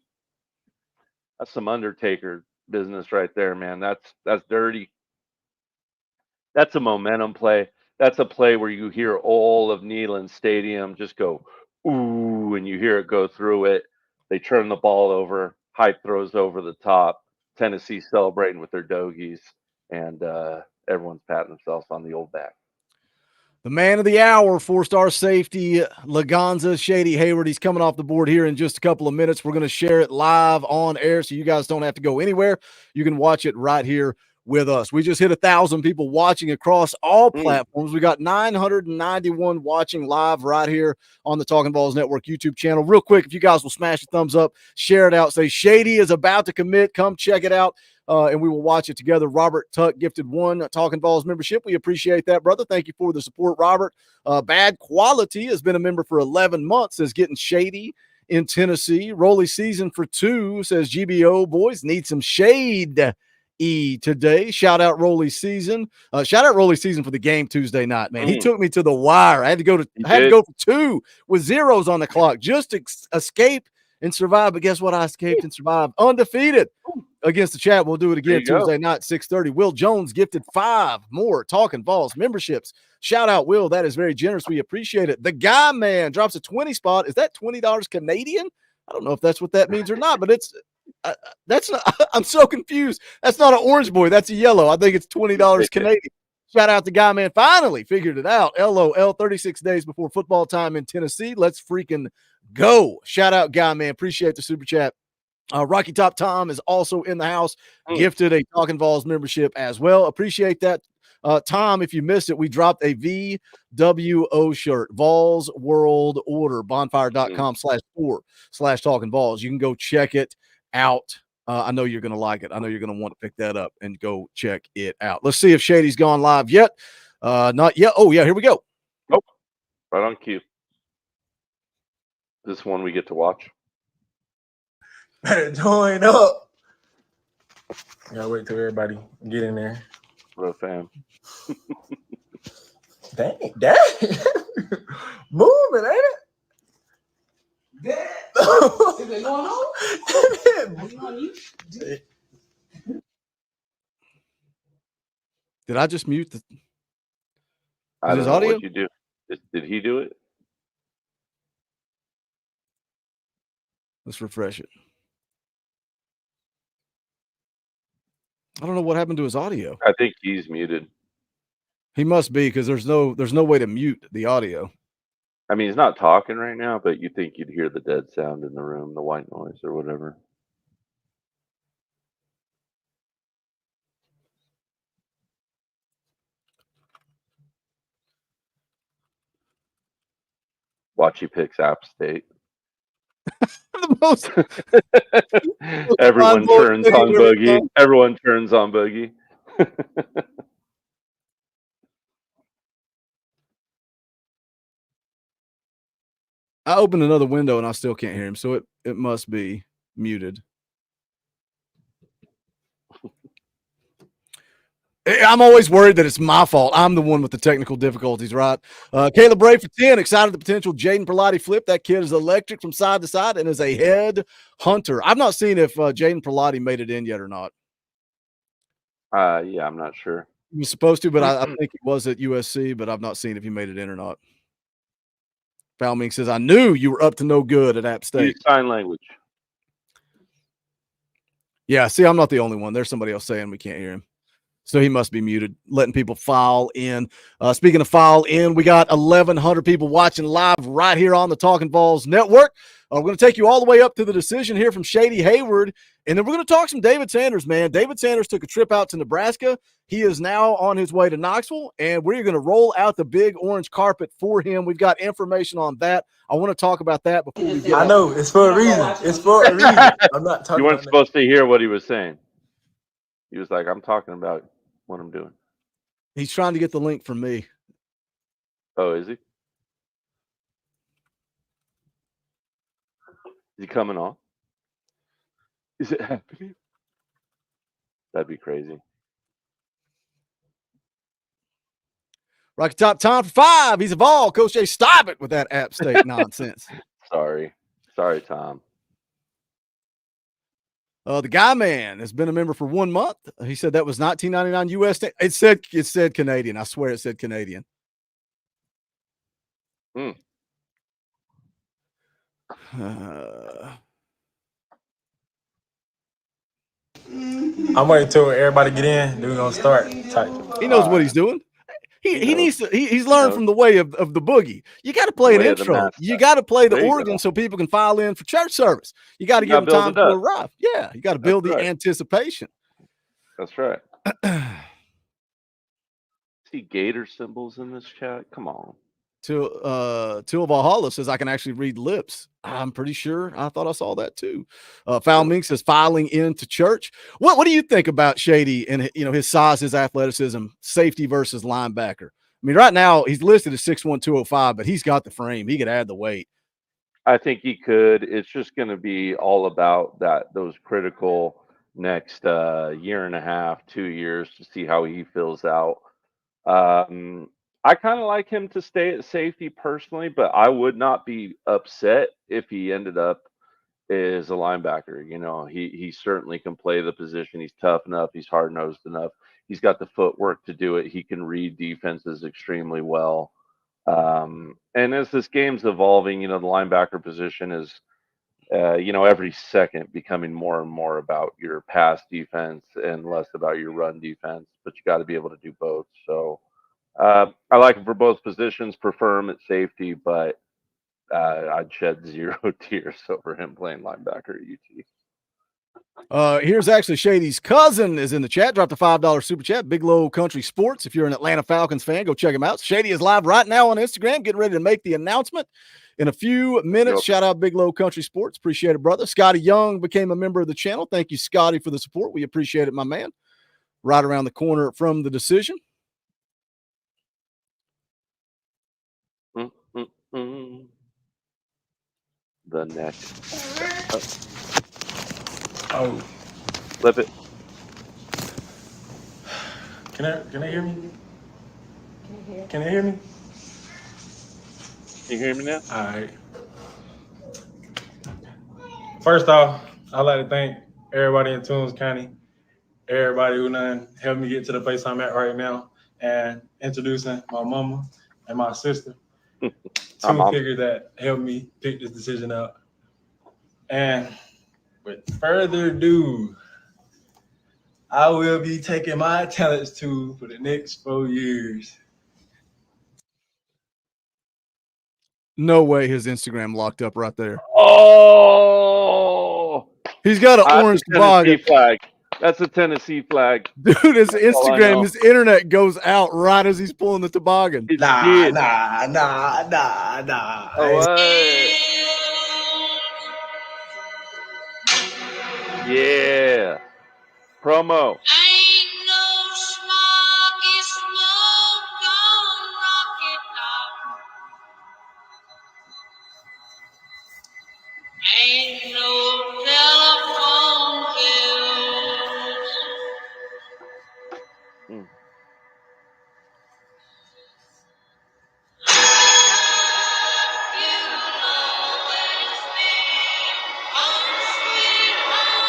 That's some Undertaker business right there, man. That's dirty. That's a momentum play. That's a play where you hear all of Neyland Stadium just go, ooh, and you hear it go through it. They turn the ball over. Hype throws over the top. Tennessee celebrating with their dogies. And everyone's patting themselves on the old back. The man of the hour, 4-star safety, Lagonza, Shady Hayward. He's coming off the board here in just a couple of minutes. We're going to share it live on air, so you guys don't have to go anywhere. You can watch it right here with us. We just hit 1,000 people watching across all platforms. We got 991 watching live right here on the Talkin VAWLS Network YouTube channel. Real quick, if you guys will smash a thumbs up, share it out, say Shady is about to commit. Come check it out. And we will watch it together. Robert Tuck gifted one Talkin VAWLS membership. We appreciate that, brother. Thank you for the support, Robert. Bad Quality has been a member for 11 months, says getting shady in Tennessee. Rolly Season for 2 says GBO boys need some shade today. Shout out Rolly Season. Shout out Rolly Season for the game Tuesday night, man. He took me to the wire. I had to go for 2 with zeros on the clock just to escape and survive. But guess what? I escaped and survived undefeated against the chat. We'll do it again Tuesday night, 6:30. Will Jones gifted 5 more Talkin VAWLS memberships. Shout out, Will. That is very generous. We appreciate it. The Guy Man drops a 20 spot. Is that $20 Canadian? I don't know if that's what that means or not, but it's that's not, I'm so confused. That's not an orange boy. That's a yellow. I think it's $20 Canadian. Shout out to Guy Man. Finally figured it out. LOL, 36 days before football time in Tennessee. Let's freaking go. Shout out Guy Man. Appreciate the super chat. Rocky Top Tom is also in the house, gifted a Talkin VAWLS membership as well. Appreciate that. Tom, if you missed it, we dropped a VWO shirt, Vols World Order, bonfire.com/store/Talkin VAWLS. You can go check it out. I know you're going to like it. I know you're going to want to pick that up and go check it out. Let's see if Shady's gone live yet. Not yet. Oh, yeah, here we go. Nope. Right on cue. This one we get to watch. Better join up. Gotta wait till everybody get in there. Bro, fam. Dang. Moving, ain't it? Is it going on? Did I just mute the I don't know audio? what you do. Did he do it? Let's refresh it. I don't know what happened to his audio. I think he's muted. He must be, because there's no way to mute the audio. I mean, he's not talking right now, but you think you'd hear the dead sound in the room, the white noise or whatever. Watch he picks App State. The most Everyone turns on Boogie. Everyone turns on Boogie. I opened another window and I still can't hear him, so it must be muted. I'm always worried that it's my fault. I'm the one with the technical difficulties, right? Caleb Bray for 10, excited the potential Jaden Perlotti flip. That kid is electric from side to side and is a head hunter. I've not seen if Jaden Perlotti made it in yet or not. Yeah, I'm not sure. He was supposed to, but I think he was at USC, but I've not seen if he made it in or not. Falming says, I knew you were up to no good at App State. Use sign language. Yeah, see, I'm not the only one. There's somebody else saying we can't hear him. So he must be muted, letting people file in. Speaking of file in, we got 1,100 people watching live right here on the Talkin VAWLS Network. We're going to take you all the way up to the decision here from Shady Hayward, and then we're going to talk some David Sanders, man. David Sanders took a trip out to Nebraska. He is now on his way to Knoxville, and we're going to roll out the big orange carpet for him. We've got information on that. I want to talk about that before we get I know. It's for a reason. It's for a reason. I'm not talking You weren't about supposed to hear what he was saying. He was like, I'm talking about what I'm doing. He's trying to get the link from me. Oh, is he? Is he coming on? Is it happening? That'd be crazy. Rocky Top time for 5. He's a ball. Coach Jay, stop it with that App State nonsense. Sorry, Tom. The guy man has been a member for 1 month. He said that was $19.99 US. It said Canadian. I swear it said Canadian. I'm waiting till everybody get in. Then we're gonna start. He knows what he's doing. He needs to. He's learned from the way of the boogie. You got to play an intro. You got to play the organ so people can file in for church service. You got to give them time to arrive. Yeah, you got to build the anticipation. That's right. See gator symbols in this chat? Come on. Till Valhalla says I can actually read lips. I'm pretty sure. I thought I saw that too. Foul Mink says filing into church. What do you think about Shady and his size, his athleticism, safety versus linebacker? I mean, right now he's listed as 6'1", 205, but he's got the frame. He could add the weight. I think he could. It's just going to be all about those critical next year and a half, 2 years to see how he fills out. I kind of like him to stay at safety personally, but I would not be upset if he ended up as a linebacker. He certainly can play the position. He's tough enough. He's hard-nosed enough. He's got the footwork to do it. He can read defenses extremely well. And as this game's evolving, the linebacker position is, every second becoming more and more about your pass defense and less about your run defense, but you got to be able to do both. So, I like him for both positions, prefer him at safety, but I'd shed 0 tears over him playing linebacker at UT. Here's actually Shady's cousin is in the chat. Dropped a $5 super chat. Big Low Country Sports. If you're an Atlanta Falcons fan, go check him out. Shady is live right now on Instagram, getting ready to make the announcement in a few minutes. Yep. Shout out Big Low Country Sports. Appreciate it, brother. Scotty Young became a member of the channel. Thank you, Scotty, for the support. We appreciate it, my man. Right around the corner from the decision. The neck. Oh, Flip it. can I hear me? Can I hear me? Can you hear me now? All right. First off, I'd like to thank everybody in Toombs County, everybody who done helped me get to the place I'm at right now, and introducing my mama and my sister. Two Mom. figures that helped me pick this decision up. And with further ado, I will be taking my talents to for the next 4 years. No way his Instagram locked up right there. Oh, He's got an orange toboggan. flag. That's a Tennessee flag. Dude, his all I know. Instagram, his internet goes out right as he's pulling the toboggan. It's Nah. Oh, what? Yeah. Promo. Ain't no smoggy smoke gonna rock it out. Ain't no telephone bills. You'll always be home sweet home to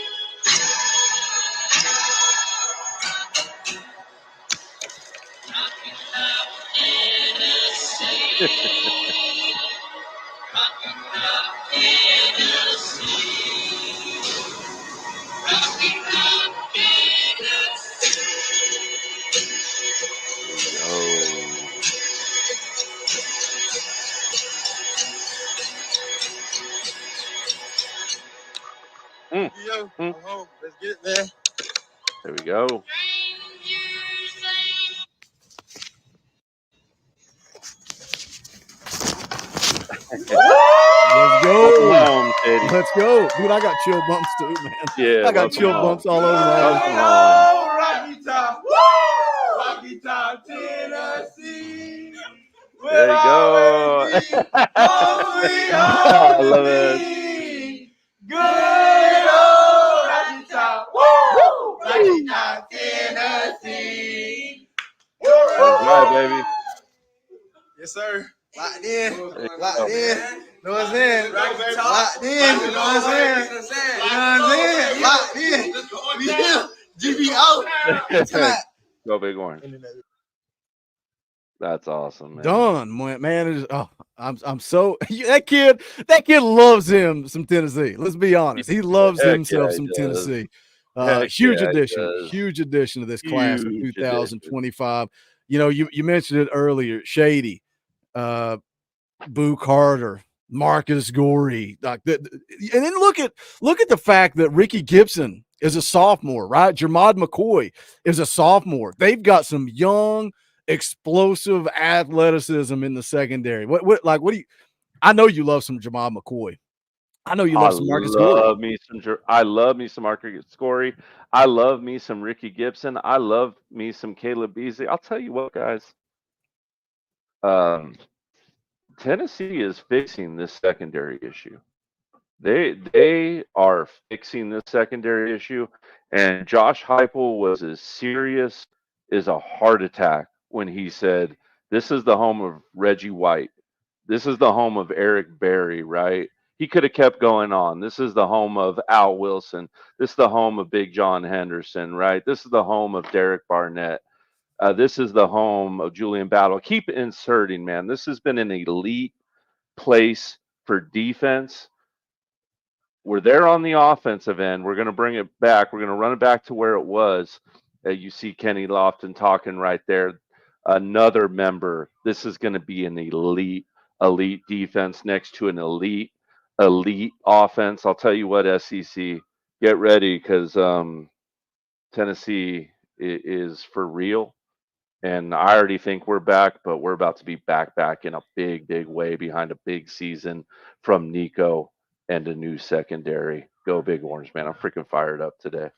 me. Rockin' out Tennessee. Rockin' out Tennessee. Rockin' out Tennessee. Oh. Yo, I'm home. Let's get it, man. There we go. Strangers ain't Let's go. Home, Teddy. Let's go. Dude, I got chill bumps too, man. Yeah, I got welcome chill home. bumps all over my Welcome home. Rocky Top. Woo! Rocky Top, Tennessee. There you go. I love it. Good old Rocky Top. Woo! Rocky Top, Tennessee. That's right, baby. Yes, sir. Locked in. There you Locked go. in. Know what I'm saying? Locked in. You know what I'm saying? You know what I'm saying? Locked in. We here. GBO. Go Big Orange. That's awesome, man. Done, man. It is, oh, I'm so that kid loves him some Tennessee. Let's be honest. He loves Heck himself yeah, some he does. Tennessee. Heck Huge yeah, he addition. does. Huge addition to this class of Huge 2025. You know, you mentioned it earlier. Shady, Boo Carter, Marcus Gorey, like and then look at the fact that Ricky Gibson is a sophomore, right? Jermod McCoy is a sophomore. They've got some young, explosive athleticism in the secondary. What do you? I know you love some Jermod McCoy. I know you love some Marcus Gorey. I love me some Marcus Gorey. I love me some Ricky Gibson. I love me some Caleb Beasley. I'll tell you what, guys. Tennessee is fixing this secondary issue. They are fixing this secondary issue, and Josh Heupel was as serious as a heart attack when he said, "This is the home of Reggie White. This is the home of Eric Berry." Right? He could have kept going on. This is the home of Al Wilson. This is the home of Big John Henderson. Right? This is the home of Derek Barnett. This is the home of Julian Battle. Keep inserting, man. This has been an elite place for defense. We're there on the offensive end. We're going to bring it back. We're going to run it back to where it was. You see Kenny Lofton talking right there. Another member. This is going to be an elite defense next to an elite elite offense. I'll tell you what, SEC, get ready because Tennessee is for real. And I already think we're back, but we're about to be back in a big, big way behind a big season from Nico and a new secondary. Go Big Orange, man. I'm freaking fired up today.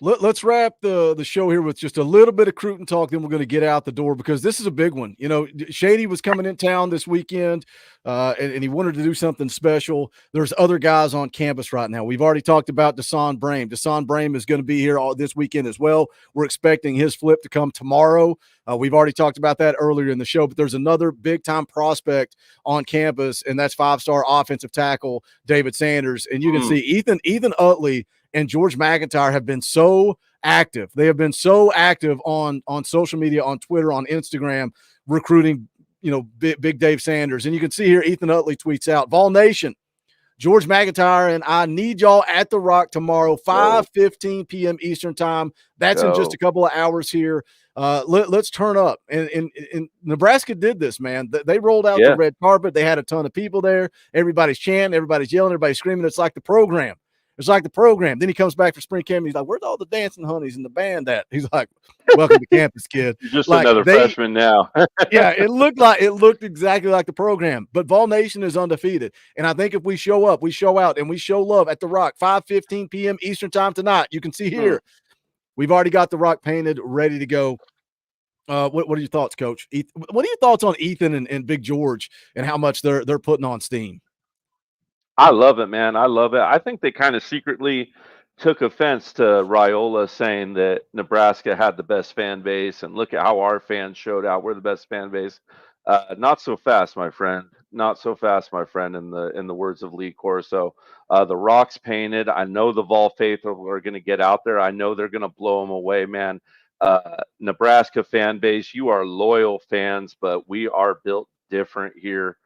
Let's wrap the show here with just a little bit of recruiting talk. Then we're going to get out the door because this is a big one. You know, Shaedy was coming in town this weekend, and he wanted to do something special. There's other guys on campus right now. We've already talked about Desan Braam. Desan Braam is going to be here all this weekend as well. We're expecting his flip to come tomorrow. We've already talked about that earlier in the show, but there's another big-time prospect on campus, and that's five-star offensive tackle David Sanders. And you can see Ethan Utley and George McIntyre have been so active. They have been so active on social media, on Twitter, on Instagram, recruiting, you know, big Dave Sanders. And you can see here, Ethan Utley tweets out, Vol Nation, George McIntyre and I need y'all at the Rock tomorrow, 5:15 p.m. Eastern time. That's in just a couple of hours here. Let's turn up. And Nebraska did this, man. They rolled out the red carpet. They had a ton of people there. Everybody's chanting. Everybody's yelling. Everybody's screaming. It's like the program. It's like the program. Then he comes back for spring camp. And he's like, where's all the dancing honeys and the band at? He's like, welcome to campus, kid. You're just like another freshman now. Yeah, it looked exactly like the program. But Vol Nation is undefeated. And I think if we show up, we show out, and we show love at the Rock, 5:15 p.m. Eastern time tonight. You can see here, we've already got the Rock painted, ready to go. What are your thoughts, Coach? What are your thoughts on Ethan and Big George and how much they're putting on steam? I love it, man. I love it. I think they kind of secretly took offense to Raiola saying that Nebraska had the best fan base, and look at how our fans showed out. We're the best fan base. Not so fast, my friend. Not so fast, my friend. In the words of Lee Corso, the Rock's painted. I know the Vol faithful are going to get out there. I know they're going to blow them away, man. Nebraska fan base, you are loyal fans, but we are built different here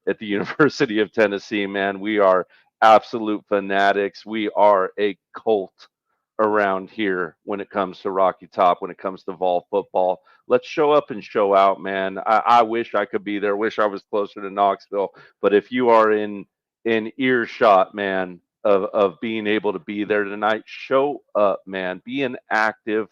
at the University of Tennessee, man. We are absolute fanatics. We are a cult around here when it comes to Rocky Top, when it comes to Vol football. Let's show up and show out, man. I wish I could be there. Wish I was closer to Knoxville. But if you are in earshot, man, of being able to be there tonight, show up, man. Be an active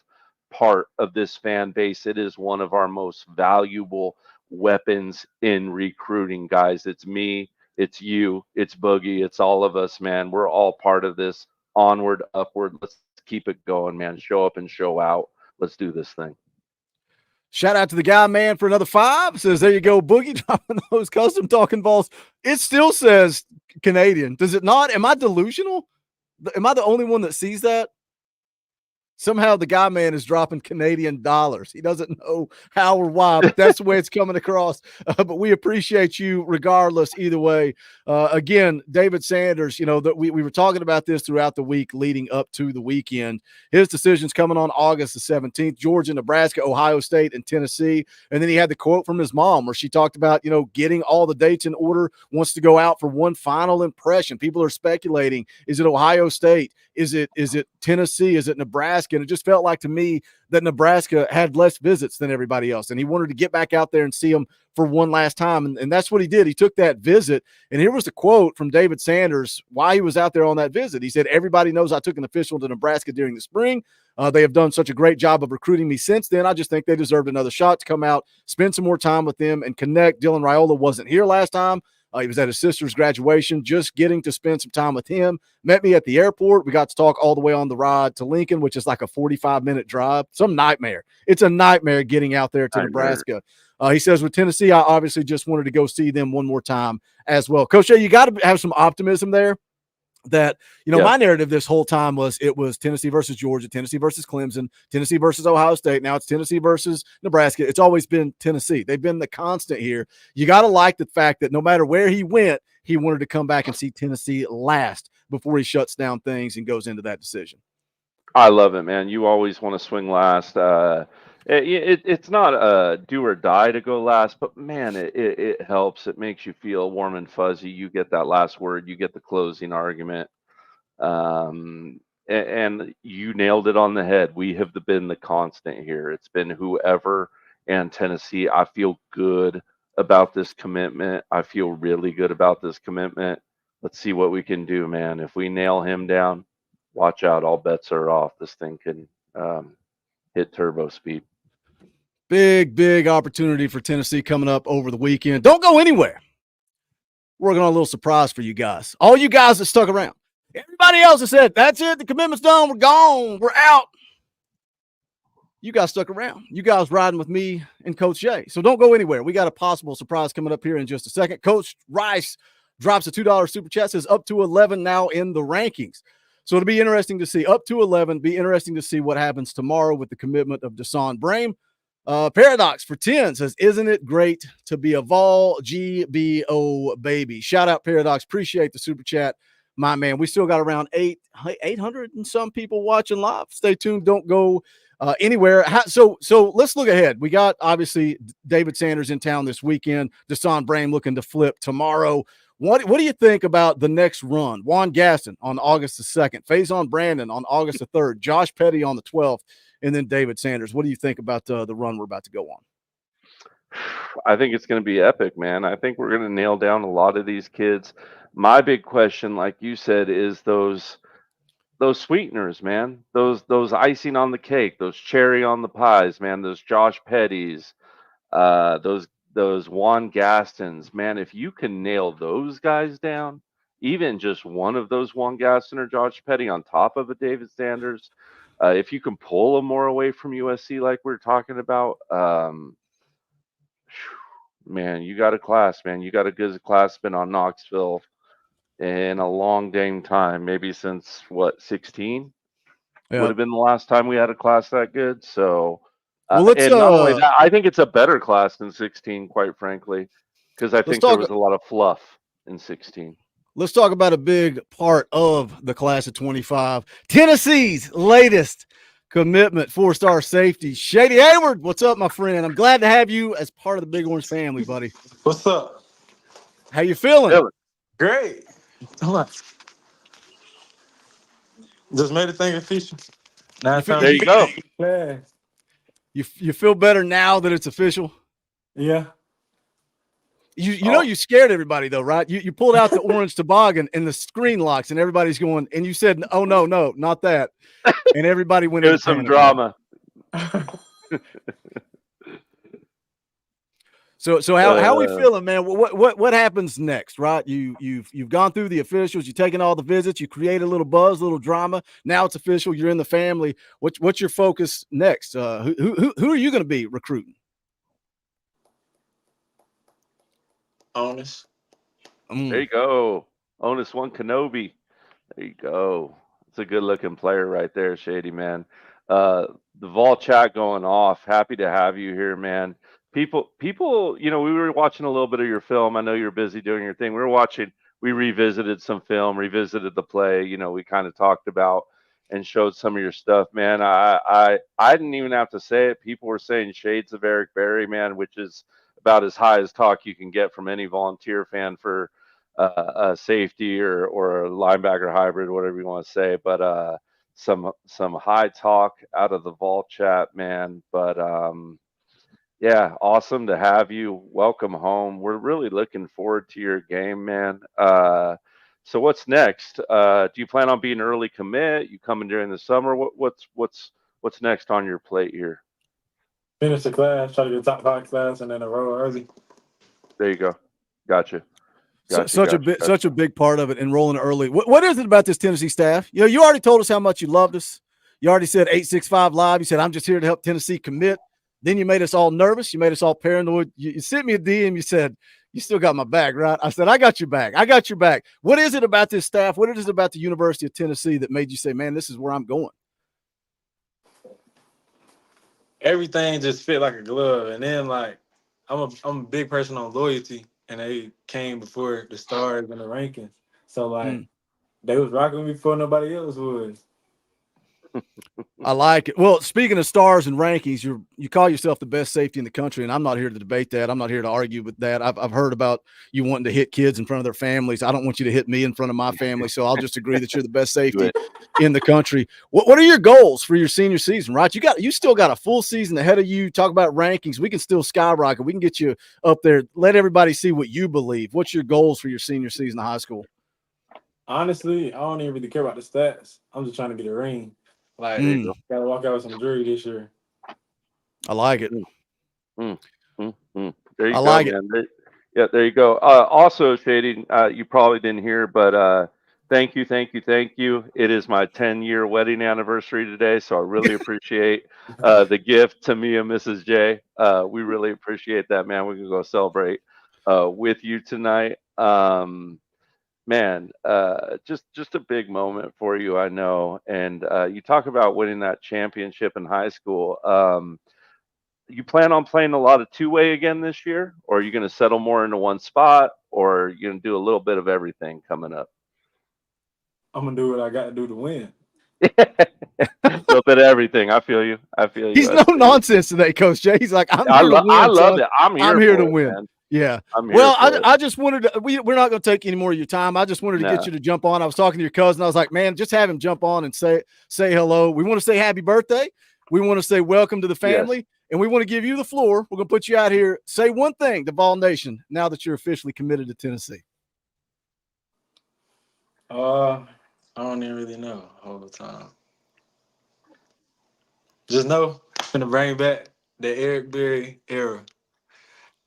part of this fan base. It is one of our most valuable weapons in recruiting, guys. It's me, it's you, it's Boogie, it's all of us, man. We're all part of this. Onward, upward. Let's keep it going, man. Show up and show out. Let's do this thing. Shout out to the guy, man, for another 5. Says, there you go, Boogie, dropping those custom Talkin VAWLS. It still says Canadian. Does it not? Am I delusional? Am I the only one that sees that? Somehow the guy, man, is dropping Canadian dollars. He doesn't know how or why, but that's the way it's coming across. But we appreciate you regardless, either way. Again, David Sanders, you know, that we were talking about this throughout the week leading up to the weekend. His decision's coming on August the 17th, Georgia, Nebraska, Ohio State, and Tennessee. And then he had the quote from his mom where she talked about, you know, getting all the dates in order, wants to go out for one final impression. People are speculating, is it Ohio State? Is it Tennessee? Is it Nebraska? And it just felt like to me that Nebraska had less visits than everybody else. And he wanted to get back out there and see them for one last time. And that's what he did. He took that visit. And here was the quote from David Sanders why he was out there on that visit. He said, everybody knows I took an official to Nebraska during the spring. They have done such a great job of recruiting me since then. I just think they deserved another shot to come out, spend some more time with them, and connect. Dylan Raiola wasn't here last time. He was at his sister's graduation, just getting to spend some time with him. Met me at the airport. We got to talk all the way on the ride to Lincoln, which is like a 45-minute drive. Some nightmare. It's a nightmare getting out there to Nebraska. He says with Tennessee, I obviously just wanted to go see them one more time as well. Coach Jay, you got to have some optimism there. That, you know, my narrative this whole time was it was Tennessee versus Georgia, Tennessee versus Clemson, Tennessee versus Ohio State. Now it's Tennessee versus Nebraska. It's always been Tennessee. They've been the constant here. You got to like the fact that no matter where he went, he wanted to come back and see Tennessee last before he shuts down things and goes into that decision. I love it, man. You always want to swing last. It's not a do or die to go last, but man, it helps. It makes you feel warm and fuzzy. You get that last word. You get the closing argument. And you nailed it on the head. We have been the constant here. It's been whoever and Tennessee. I feel good about this commitment. I feel really good about this commitment. let's see what we can do, man. If we nail him down, watch out, all bets are off. This thing can hit turbo speed. Big opportunity for Tennessee coming up over the weekend. Don't go anywhere. We're working on a little surprise for you guys. All you guys that stuck around. Everybody else has said, that's it, the commitment's done, we're gone, we're out. You guys stuck around. You guys riding with me and Coach Jay. So don't go anywhere. We got a possible surprise coming up here in just a second. Coach Rice drops a $2 super chat, says up to 11 now in the rankings. So it'll be interesting to see. Up to 11. Be interesting to see what happens tomorrow with the commitment of Desan Braam. Paradox for 10 says, isn't it great to be a Vol GBO baby? Shout out Paradox. Appreciate the super chat, my man. We still got around 800 and some people watching live. Stay tuned. Don't go anywhere. So let's look ahead. We got obviously David Sanders in town this weekend. Desan Braam looking to flip tomorrow. What do you think about the next run? Juan Gaston on August the 2nd, Faison Brandon on August the 3rd, Josh Petty on the 12th, and then David Sanders. What do you think about the run we're about to go on? I think it's going to be epic, man. I think we're going to nail down a lot of these kids. My big question, like you said, is those sweeteners, man. Those icing on the cake, those cherry on the pies, man. Those Josh Pettys, those Juan Gastons, man. If you can nail those guys down, even just one of those Juan Gaston or Josh Petty on top of a David Sanders, if you can pull them more away from USC, like we're talking about, man, you got a class, man. You got a good class been on Knoxville in a long dang time, maybe since what, 16 would have been the last time we had a class that good. So and not only that, I think it's a better class than 16, quite frankly, because I think there was a lot of fluff in 16. Let's talk about a big part of the class of 25. Tennessee's latest commitment, 4-star safety, Shady Hayward. What's up, my friend? I'm glad to have you as part of the Big Orange family, buddy. What's up? How you feeling? Great. Hold on. Just made the thing official. Now there you go. Yeah. You feel better now that it's official? Yeah. You know you scared everybody though, right? You pulled out the orange toboggan and the screen locks and everybody's going, and you said, oh no, not that. And everybody went There's some drama. So how we feeling, man? What happens next, right? You've gone through the officials, you've taken all the visits, you create a little buzz, a little drama. Now it's official, you're in the family. What's your focus next? Who are you going to be recruiting? Honest. There you go. Onus One Kenobi. There you go. It's a good looking player right there, Shady, man. The Vol chat going off. Happy to have you here, man. People, you know, we were watching a little bit of your film. I know you're busy doing your thing. We revisited some film, revisited the play, you know, we kind of talked about and showed some of your stuff, man. I didn't even have to say it. People were saying shades of Eric Berry, man, which is about as high as talk you can get from any volunteer fan for a safety or a linebacker hybrid, whatever you want to say. But some high talk out of the Vol chat, man. But yeah, awesome to have you. Welcome home. We're really looking forward to your game, man. So what's next? Do you plan on being early commit? You coming during the summer? What's next on your plate here? Finish the class, try to get top 5 class, and then a roll early. There you go. Gotcha. Such a big part of it, enrolling early. What is it about this Tennessee staff? You know, you already told us how much you loved us. You already said 865 Live. You said, I'm just here to help Tennessee commit. Then you made us all nervous. You made us all paranoid. You sent me a DM. You said, you still got my back, right? I said, I got your back. I got your back. What is it about this staff? What is it about the University of Tennessee that made you say, man, this is where I'm going? Everything just fit like a glove. And then, like, I'm a big person on loyalty, and they came before the stars and the rankings. So, like, they was rocking me before nobody else was. I like it. Well, speaking of stars and rankings, you call yourself the best safety in the country, and I'm not here to debate that. I'm not here to argue with that. I've heard about you wanting to hit kids in front of their families. I don't want you to hit me in front of my family, so I'll just agree that you're the best safety in the country. What are your goals for your senior season, right? You still got a full season ahead of you. Talk about rankings. We can still skyrocket. We can get you up there. Let everybody see what you believe. What's your goals for your senior season of high school? Honestly, I don't even really care about the stats. I'm just trying to get a ring. Like, There you go. gotta walk out with some jewelry this year. I like it. Mm, mm, mm. There I you go, like it. man. There you go. Also, Shady, you probably didn't hear, but thank you. It is my 10-year wedding anniversary today, so I really appreciate the gift to me and Mrs. J. We really appreciate that, man. We can go celebrate with you tonight. Man, just a big moment for you, I know. And you talk about winning that championship in high school. You plan on playing a lot of two-way again this year, or are you going to settle more into one spot, or are you going to do a little bit of everything coming up? I'm gonna do what I got to do to win. A little bit of everything. I feel you. He's no nonsense today, Coach Jay. He's like, I'm here to win. I love son. it. I'm I'm here here for to it, win. man. Yeah. I'm here Well, for it. I just wanted to, we're not going to take any more of your time. I just wanted to get you to jump on. I was talking to your cousin. I was like, man, just have him jump on and say hello. We want to say happy birthday. We want to say welcome to the family. Yes. And we want to give you the floor. We're going to put you out here. Say one thing to Vol Nation now that you're officially committed to Tennessee. I don't even really know all the time. Just know I'm gonna bring back the Eric Berry era.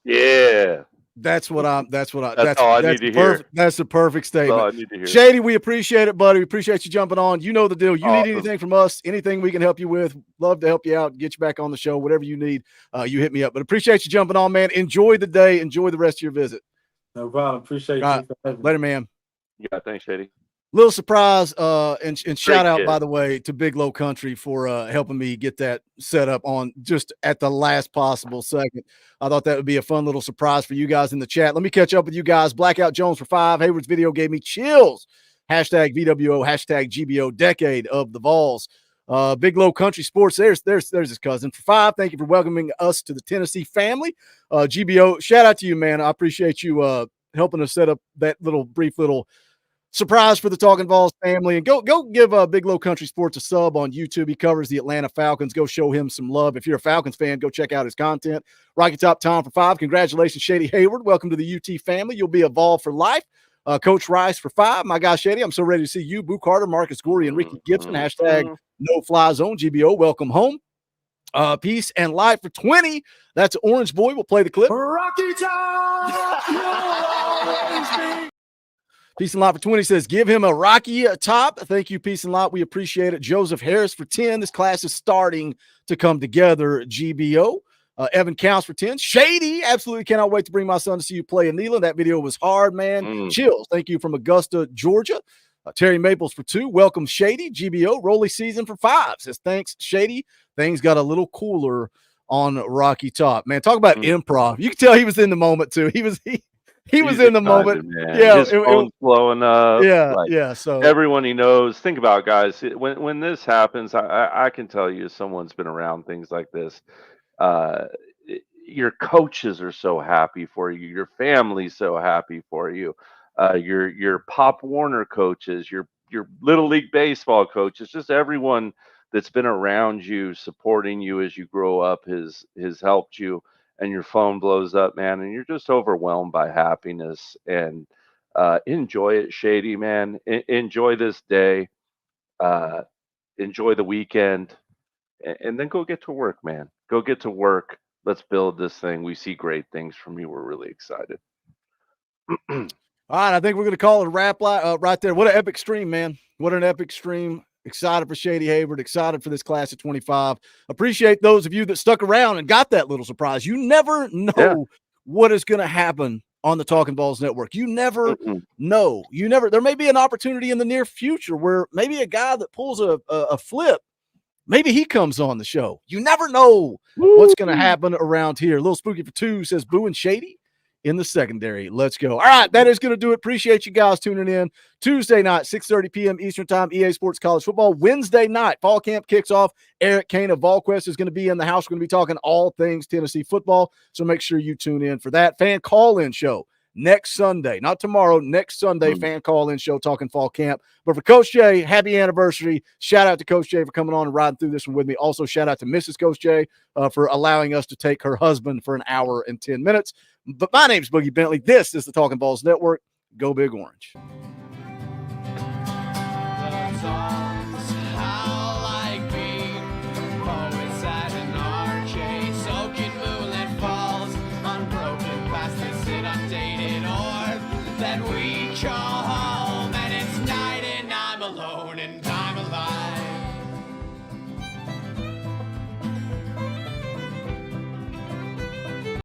Yeah. That's all I need to hear. That's the perfect statement. That's all I need to hear. Shady, we appreciate it, buddy. We appreciate you jumping on. You know the deal. You need anything from us, anything we can help you with, love to help you out, get you back on the show, whatever you need, you hit me up. But appreciate you jumping on, man. Enjoy the day. Enjoy the rest of your visit. No problem. Appreciate you. Later, man. Yeah, thanks, Shady. Little surprise and shout out, kid. by the way, to Big Low Country for helping me get that set up on just at the last possible second. I thought that would be a fun little surprise for you guys in the chat. Let me catch up with you guys. Blackout Jones for 5. Hayward's video gave me chills. Hashtag VWO, hashtag GBO, decade of the Vols. Big Low Country Sports. There's his cousin for 5. Thank you for welcoming us to the Tennessee family. GBO, shout out to you, man. I appreciate you helping us set up that brief little surprise for the Talkin VAWLS family. And go give Big Low Country Sports a sub on YouTube. He covers the Atlanta Falcons. Go show him some love. If you're a Falcons fan, go check out his content. Rocky Top Tom for 5. Congratulations, Shady Hayward. Welcome to the UT family. You'll be a Vol for life. Coach Rice for 5. My guy Shady, I'm so ready to see you. Boo Carter, Marcus Gorey, and Ricky Gibson. Hashtag no fly zone. GBO, welcome home. Peace and life for 20. That's Orange Boy. We'll play the clip. Rocky Top! Peace and Lot for 20 says, give him a Rocky top. Thank you, Peace and Lot. We appreciate it. Joseph Harris for 10. This class is starting to come together, GBO. Evan Counts for 10. Shady, absolutely cannot wait to bring my son to see you play in Neyland. That video was hard, man. Chills. Thank you from Augusta, Georgia. Terry Maples for 2. Welcome, Shady. GBO. Rolly Season for 5. Says, thanks, Shady. Things got a little cooler on Rocky Top. Man, talk about improv. You can tell he was in the moment, too. He was in the moment. Man. Yeah, his phone's blowing up. Yeah. So everyone he knows. Think about it, guys. When this happens, I can tell you, someone's been around things like this. Your coaches are so happy for you. Your family's so happy for you. Your Pop Warner coaches, your Little League Baseball coaches, just everyone that's been around you, supporting you as you grow up, has helped you. And your phone blows up, man, and you're just overwhelmed by happiness. And enjoy it, Shady, man. Enjoy this day. Enjoy the weekend. And then go get to work, man. Go get to work. Let's build this thing. We see great things from you. We're really excited. All right, I think we're going to call it a wrap right there. What an epic stream, man. What an epic stream. Excited for Shady Hayward, excited for this class of 25. Appreciate those of you that stuck around and got that little surprise. You never know what is going to happen on the Talkin VAWLS Network. You never know. There may be an opportunity in the near future where maybe a guy that pulls a flip, maybe he comes on the show. You never know what's going to happen around here. A little spooky for 2 says Boo and Shady in the secondary. Let's go. All right, that is going to do it. Appreciate you guys tuning in. Tuesday night, 6:30 p.m. Eastern Time, EA Sports College Football. Wednesday night, fall camp kicks off. Eric Kane of VolQuest is going to be in the house. We're going to be talking all things Tennessee football, so make sure you tune in for that. Fan call-in show next Sunday, not tomorrow, next Sunday, fan call-in show talking fall camp. But for Coach Jay, happy anniversary. Shout out to Coach Jay for coming on and riding through this one with me. Also, shout out to Mrs. Coach Jay for allowing us to take her husband for an hour and 10 minutes. But my name's Boogie Bentley. This is the Talkin VAWLS Network. Go Big Orange. songs. How like being poets at an arcade, soaking moonlit falls, unbroken past this inundated orb that we call home.